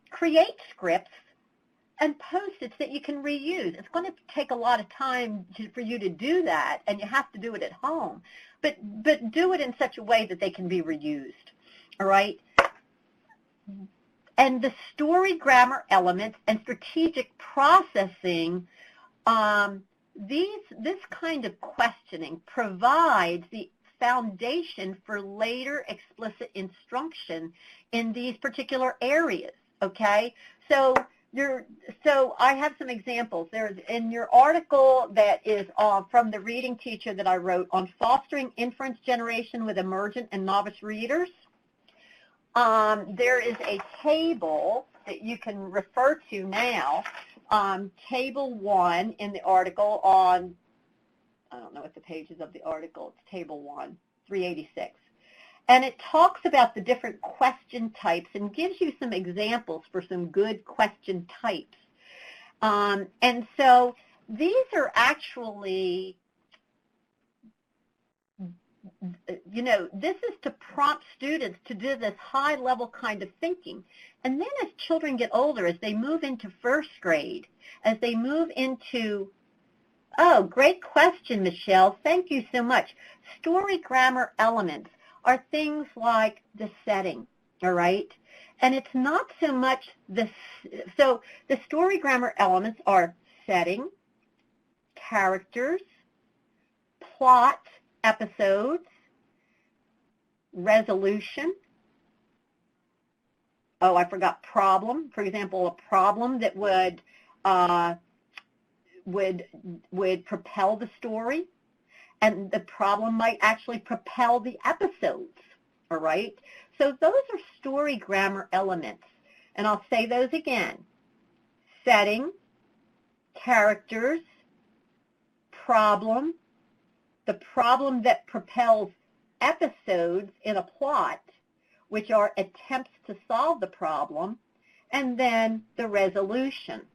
[SPEAKER 3] Create scripts and Post-its that you can reuse. It's going to take a lot of time for you to do that, and you have to do it at home. But do it in such a way that they can be reused, all right? And the story grammar elements and strategic processing, this kind of questioning provides the foundation for later explicit instruction in these particular areas, okay? So I have some examples. There's in your article that is from the reading teacher that I wrote on fostering inference generation with emergent and novice readers. There is a table that you can refer to now, table 1 in the article on, I don't know what the pages of the article, it's table 1, 386. And it talks about the different question types and gives you some examples for some good question types. And so these are actually, this is to prompt students to do this high-level kind of thinking. And then as children get older, as they move into first grade, as they move into, oh, great question, Michelle. Thank you so much. Story grammar elements are things like the setting, all right? And it's not so much so the story grammar elements are setting, characters, plot, episodes, resolution. Oh, I forgot problem. For example, a problem that would propel the story. And the problem might actually propel the episodes, all right? So those are story grammar elements. And I'll say those again. Setting, characters, problem, the problem that propels episodes in a plot, which are attempts to solve the problem, and then the resolution.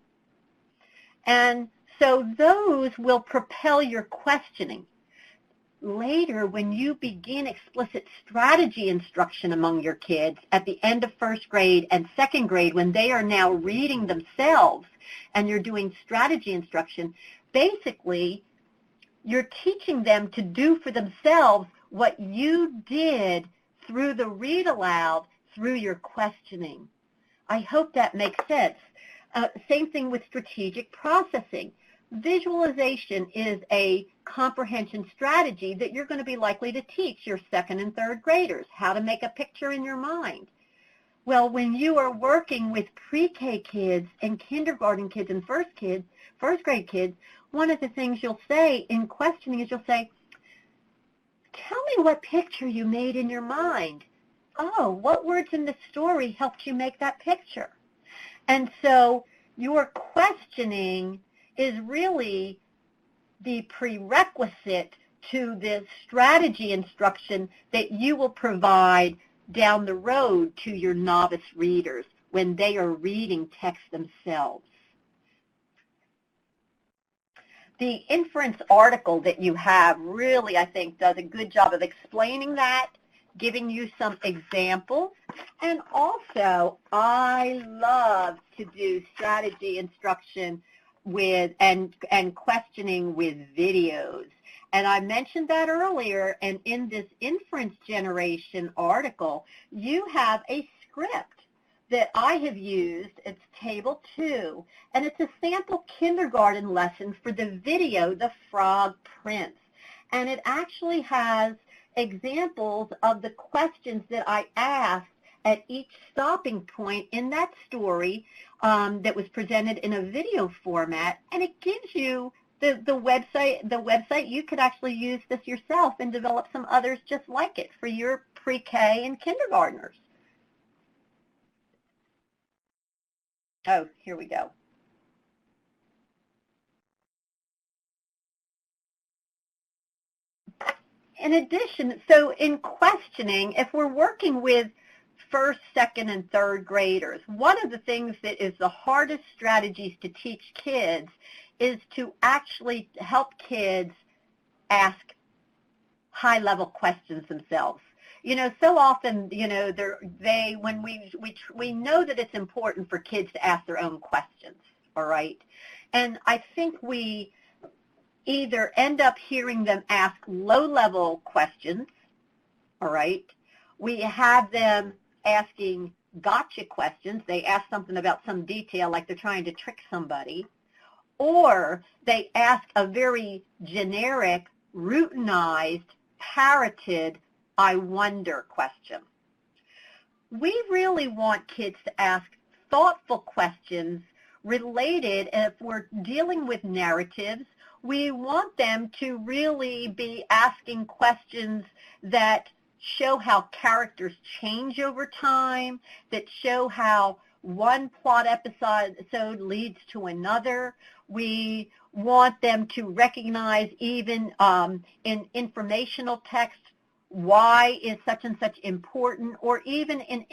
[SPEAKER 3] And so those will propel your questioning. Later, when you begin explicit strategy instruction among your kids at the end of first grade and second grade, when they are now reading themselves and you're doing strategy instruction, basically you're teaching them to do for themselves what you did through the read aloud, through your questioning. I hope that makes sense. Same thing with strategic processing. Visualization is a comprehension strategy that you're going to be likely to teach your second and third graders, how to make a picture in your mind. Well, when you are working with pre-K kids and kindergarten kids and first grade kids, one of the things you'll say in questioning is you'll say, tell me what picture you made in your mind. Oh, what words in the story helped you make that picture? And so your questioning is really the prerequisite to the strategy instruction that you will provide down the road to your novice readers when they are reading text themselves. The inference article that you have really, I think, does a good job of explaining that, giving you some examples, and also I love to do strategy instruction with and questioning with videos. And I mentioned that earlier, and in this inference generation article, you have a script that I have used. It's Table 2, and it's a sample kindergarten lesson for the video, The Frog Prince. And it actually has examples of the questions that I asked at each stopping point in that story that was presented in a video format, and it gives you the website. You could actually use this yourself and develop some others just like it for your pre-K and kindergartners. Oh, here we go. In addition, so in questioning, if we're working with first, second, and third graders, one of the things that is the hardest strategies to teach kids is to actually help kids ask high-level questions themselves. You know, so often, you know, when we know that it's important for kids to ask their own questions, all right? And I think we either end up hearing them ask low-level questions, all right? We have them asking gotcha questions. They ask something about some detail like they're trying to trick somebody. Or they ask a very generic, routinized, parroted, I wonder question. We really want kids to ask thoughtful questions related, and if we're dealing with narratives, we want them to really be asking questions that show how characters change over time, that show how one plot episode leads to another. We want them to recognize even in informational text, why is such and such important, or even in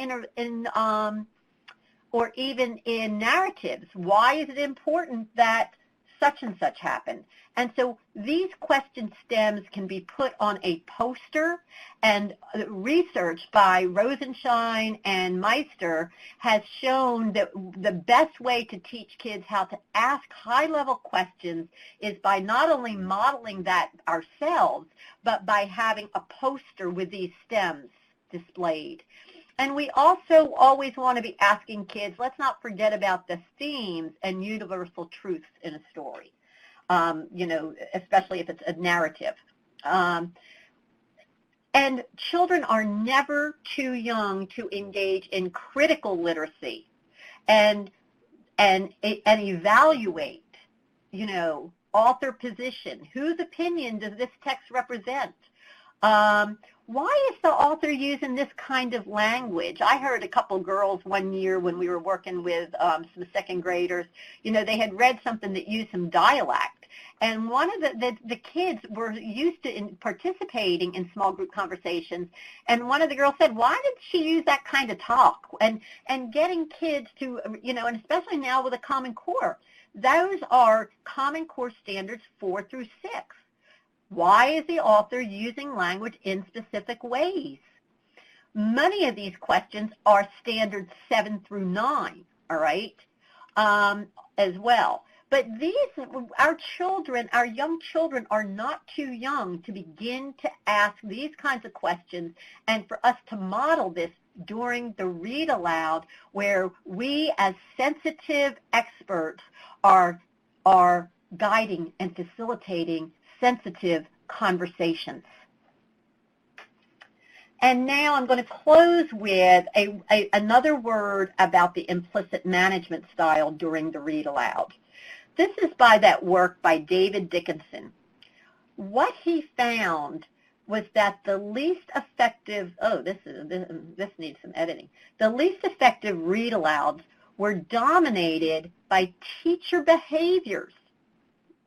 [SPEAKER 3] narratives, why is it important that such and such happened? And so these question stems can be put on a poster, and research by Rosenshine and Meister has shown that the best way to teach kids how to ask high-level questions is by not only modeling that ourselves, but by having a poster with these stems displayed. And we also always want to be asking kids, let's not forget about the themes and universal truths in a story. You know, especially if it's a narrative. And children are never too young to engage in critical literacy and evaluate, you know, author position. Whose opinion does this text represent? Why is the author using this kind of language? I heard a couple girls one year when we were working with some second graders, you know, they had read something that used some dialect. And one of the kids were used to participating in small group conversations. And one of the girls said, why did she use that kind of talk? And getting kids to, you know, and especially now with a Common Core, those are Common Core standards 4 through 6. Why is the author using language in specific ways? Many of these questions are standards 7 through 9, all right, as well. But our young children are not too young to begin to ask these kinds of questions, and for us to model this during the read aloud, where we as sensitive experts are guiding and facilitating sensitive conversations. And now I'm going to close with another word about the implicit management style during the read aloud. This is by that work by David Dickinson. What he found was that the least effective, this needs some editing. The least effective read alouds were dominated by teacher behaviors,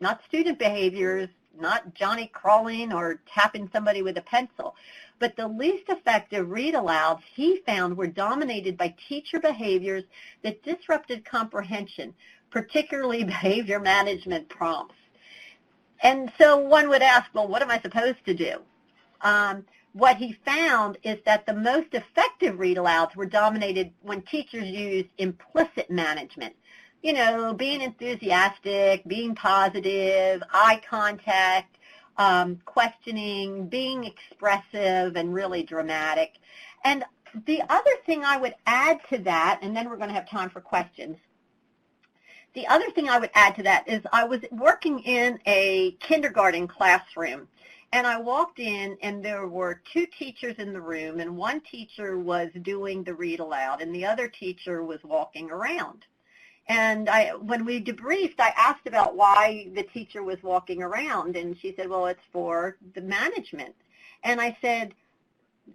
[SPEAKER 3] not student behaviors, not Johnny crawling or tapping somebody with a pencil. But the least effective read-alouds he found were dominated by teacher behaviors that disrupted comprehension, particularly behavior management prompts. And so one would ask, well, what am I supposed to do? What he found is that the most effective read-alouds were dominated when teachers used implicit management. You know, being enthusiastic, being positive, eye contact, questioning, being expressive, and really dramatic. And the other thing I would add to that, and then we're going to have time for questions, the other thing I would add to that is I was working in a kindergarten classroom, and I walked in, and there were two teachers in the room, and one teacher was doing the read aloud, and the other teacher was walking around. And when we debriefed, I asked about why the teacher was walking around, and she said, well, it's for the management. And I said,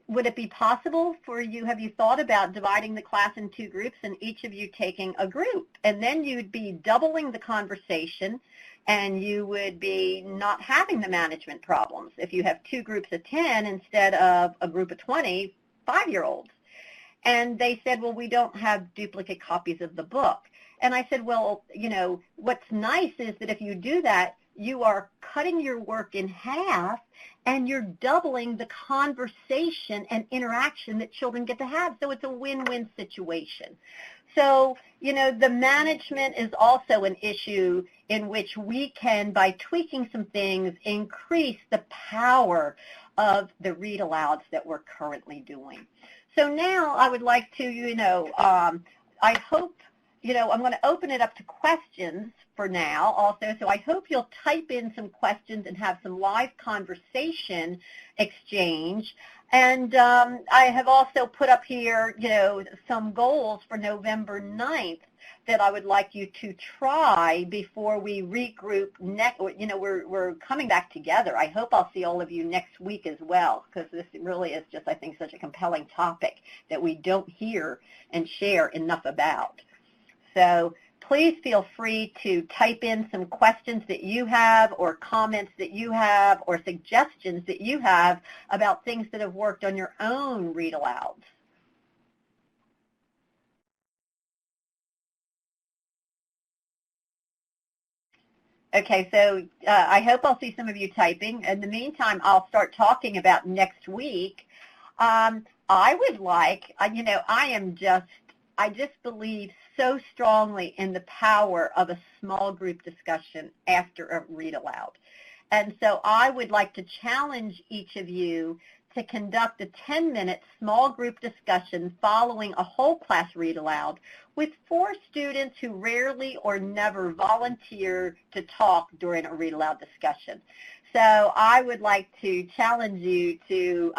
[SPEAKER 3] would it be possible for you, have you thought about dividing the class in two groups and each of you taking a group? And then you'd be doubling the conversation, and you would be not having the management problems if you have two groups of 10 instead of a group of 20 5-year-olds. And they said, well, we don't have duplicate copies of the book. And I said, well, you know, what's nice is that if you do that, you are cutting your work in half and you're doubling the conversation and interaction that children get to have. So it's a win-win situation. So, you know, the management is also an issue in which we can, by tweaking some things, increase the power of the read-alouds that we're currently doing. So now I would like to, you know, I hope, you know, I'm going to open it up to questions for now also, so I hope you'll type in some questions and have some live conversation exchange. And I have also put up here, you know, some goals for November 9th that I would like you to try before we regroup next. You know, we're coming back together. I hope I'll see all of you next week as well, because this really is just, I think, such a compelling topic that we don't hear and share enough about. So please feel free to type in some questions that you have or comments that you have or suggestions that you have about things that have worked on your own read-alouds. Okay, so I hope I'll see some of you typing. In the meantime, I'll start talking about next week. I would like, you know, I just believe so strongly in the power of a small group discussion after a read aloud. And so I would like to challenge each of you to conduct a 10-minute small group discussion following a whole class read aloud with 4 students who rarely or never volunteer to talk during a read aloud discussion. So I would like to challenge you to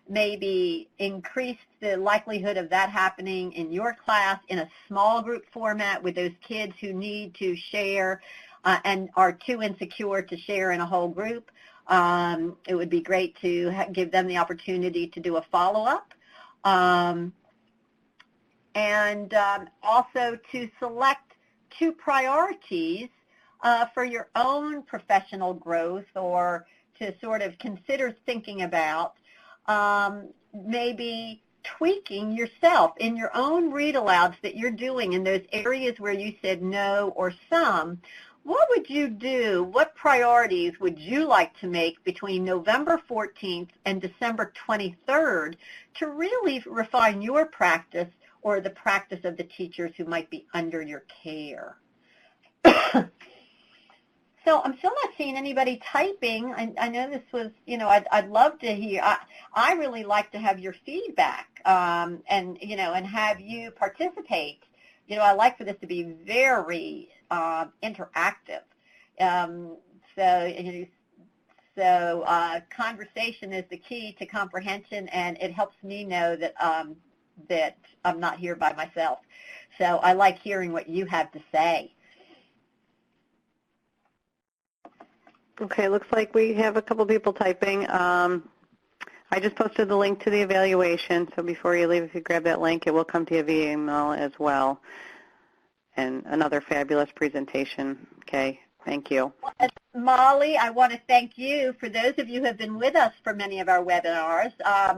[SPEAKER 3] maybe increase the likelihood of that happening in your class in a small group format with those kids who need to share and are too insecure to share in a whole group. It would be great to give them the opportunity to do a follow-up. And also to select 2 priorities for your own professional growth, or to sort of consider thinking about maybe tweaking yourself in your own read-alouds that you're doing in those areas where you said no or some. What would you do? What priorities would you like to make between November 14th and December 23rd to really refine your practice or the practice of the teachers who might be under your care? So I'm still not seeing anybody typing. I know this was, you know, I'd love to hear. I really like to have your feedback and, you know, and have you participate. You know, I like for this to be very interactive. So, you know, So conversation is the key to comprehension, and it helps me know that that I'm not here by myself. So I like hearing what you have to say.
[SPEAKER 2] Okay, looks like we have a couple people typing. I just posted the link to the evaluation, so before you leave, if you grab that link, it will come to you via email as well. And another fabulous presentation. Okay, thank you.
[SPEAKER 3] Molly, I want to thank you. For those of you who have been with us for many of our webinars,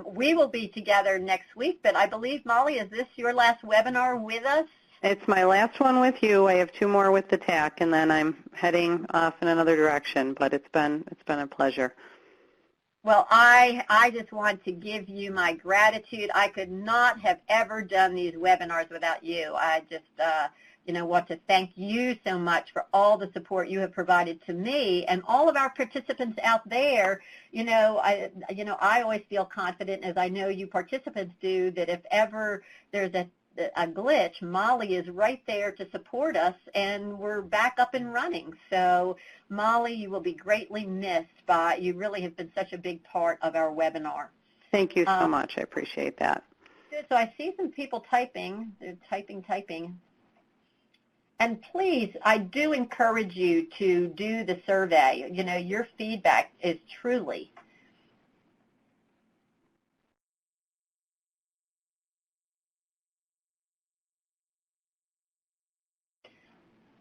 [SPEAKER 3] we will be together next week, but I believe, Molly, is this your last webinar with us?
[SPEAKER 2] It's my last one with you. I have 2 more with the TAC, and then I'm heading off in another direction, but it's been a pleasure.
[SPEAKER 3] Well, I just want to give you my gratitude. I could not have ever done these webinars without you. I just want to thank you so much for all the support you have provided to me and all of our participants out there. I always feel confident, as I know you participants do, that if ever there's a glitch, Molly is right there to support us, and we're back up and running. So, Molly, you will be greatly missed. You really have been such a big part of our webinar.
[SPEAKER 2] Thank you so much. I appreciate that.
[SPEAKER 3] Good. So I see some people typing. They're typing. And please, I do encourage you to do the survey. Your feedback is truly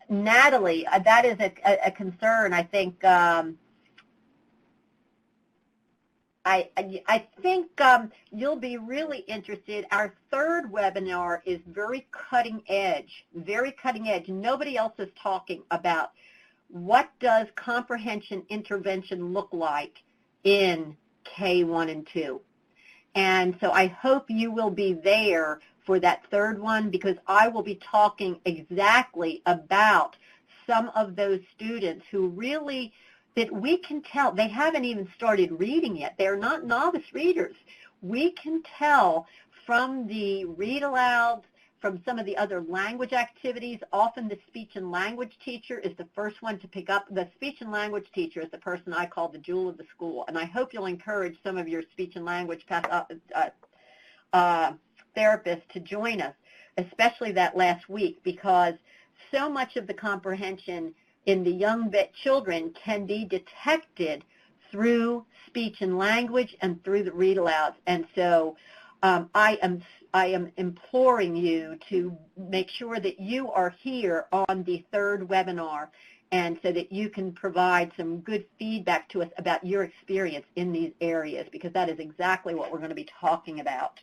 [SPEAKER 3] Natalie, that is a concern. I think I think you'll be really interested. Our third webinar is very cutting edge. Nobody else is talking about what does comprehension intervention look like in K1 and 2. And so I hope you will be there for that third one, because I will be talking exactly about some of those students who really, that we can tell, they haven't even started reading yet. They're not novice readers. We can tell from the read-alouds, from some of the other language activities. Often the speech and language teacher is the first one to pick up. The speech and language teacher is the person I call the jewel of the school. And I hope you'll encourage some of your speech and language therapists to join us, especially that last week, because so much of the comprehension in the young children can be detected through speech and language and through the read-alouds. And so I am imploring you to make sure that you are here on the third webinar, and so that you can provide some good feedback to us about your experience in these areas, because that is exactly what we're going to be talking about.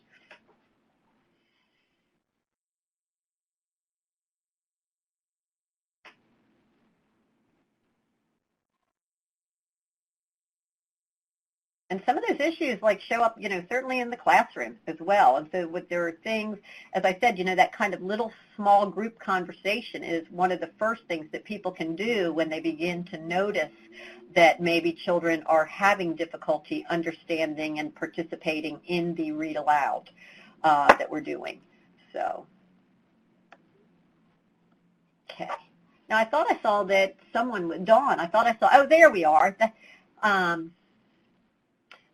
[SPEAKER 3] And some of those issues show up, certainly in the classroom as well. And so there are things, as I said, that kind of little small group conversation is one of the first things that people can do when they begin to notice that maybe children are having difficulty understanding and participating in the read aloud that we're doing. So, okay. Now I thought I saw that someone, Dawn, oh, there we are.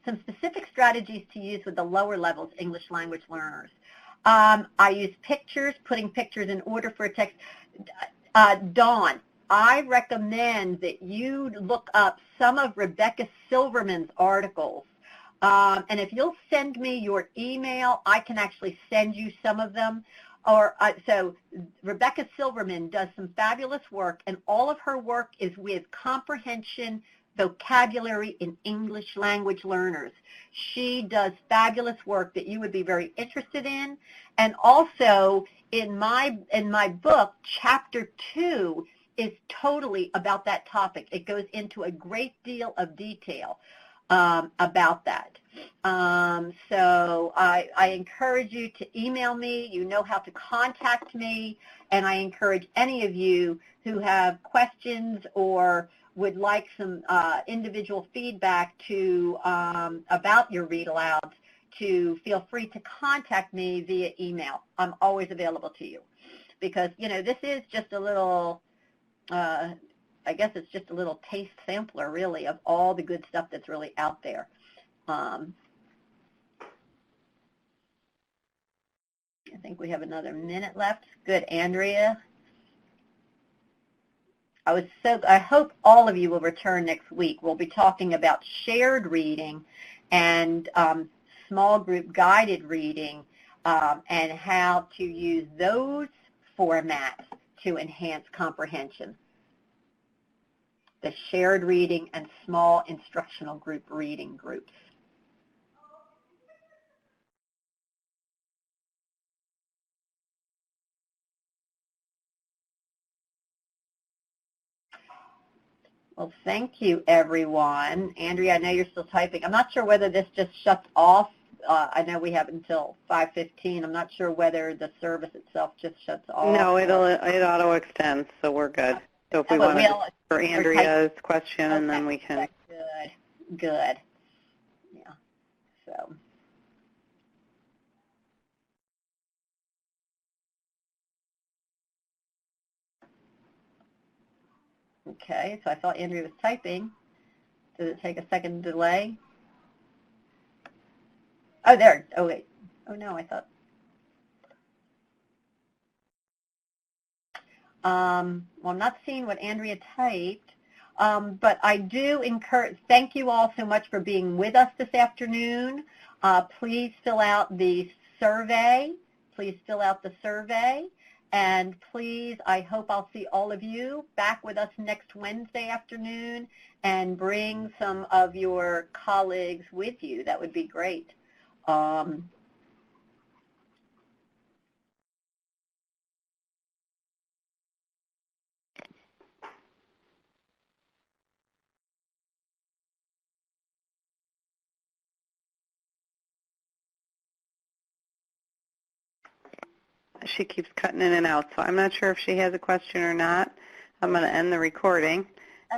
[SPEAKER 3] Some specific strategies to use with the lower levels English language learners. I use pictures, putting pictures in order for a text. Dawn, I recommend that you look up some of Rebecca Silverman's articles. And if you'll send me your email, I can actually send you some of them. So Rebecca Silverman does some fabulous work, and all of her work is with comprehension, vocabulary in English language learners. She does fabulous work that you would be very interested in. And also in my book, Chapter 2 is totally about that topic. It goes into a great deal of detail about that. So I encourage you to email me. You know how to contact me. And I encourage any of you who have questions or would like some individual feedback about your read-alouds to feel free to contact me via email. I'm always available to you, because this is just a little I guess it's just a little taste sampler, really, of all the good stuff that's really out there. I think we have another minute left. Good, Andrea. I hope all of you will return next week. We'll be talking about shared reading and small group guided reading and how to use those formats to enhance comprehension. The shared reading and small instructional group reading groups. Well, thank you, everyone. Andrea, I know you're still typing. I'm not sure whether this just shuts off. I know we have until 5:15. I'm not sure whether the service itself just shuts off.
[SPEAKER 2] No, it auto extends, so we're good. So if we want to for Andrea's question, and then we can.
[SPEAKER 3] Good. Yeah. So. Okay, so I thought Andrea was typing. Does it take a second delay? Oh, there. Oh, wait. Oh, no, I thought. Well, I'm not seeing what Andrea typed, but I do encourage, thank you all so much for being with us this afternoon. Please fill out the survey. And please, I hope I'll see all of you back with us next Wednesday afternoon, and bring some of your colleagues with you. That would be great.
[SPEAKER 2] She keeps cutting in and out, so I'm not sure if she has a question or not. I'm going to end the recording.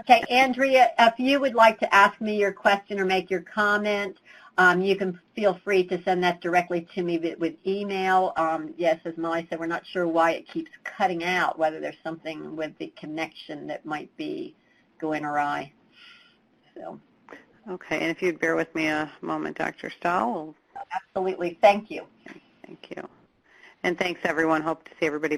[SPEAKER 3] Okay, Andrea, if you would like to ask me your question or make your comment, you can feel free to send that directly to me with email. Yes, as Molly said, we're not sure why it keeps cutting out, whether there's something with the connection that might be going awry. So.
[SPEAKER 2] Okay, and if you'd bear with me a moment, Dr. Stahl.
[SPEAKER 3] Absolutely, thank you.
[SPEAKER 2] Thank you. And thanks, everyone. Hope to see everybody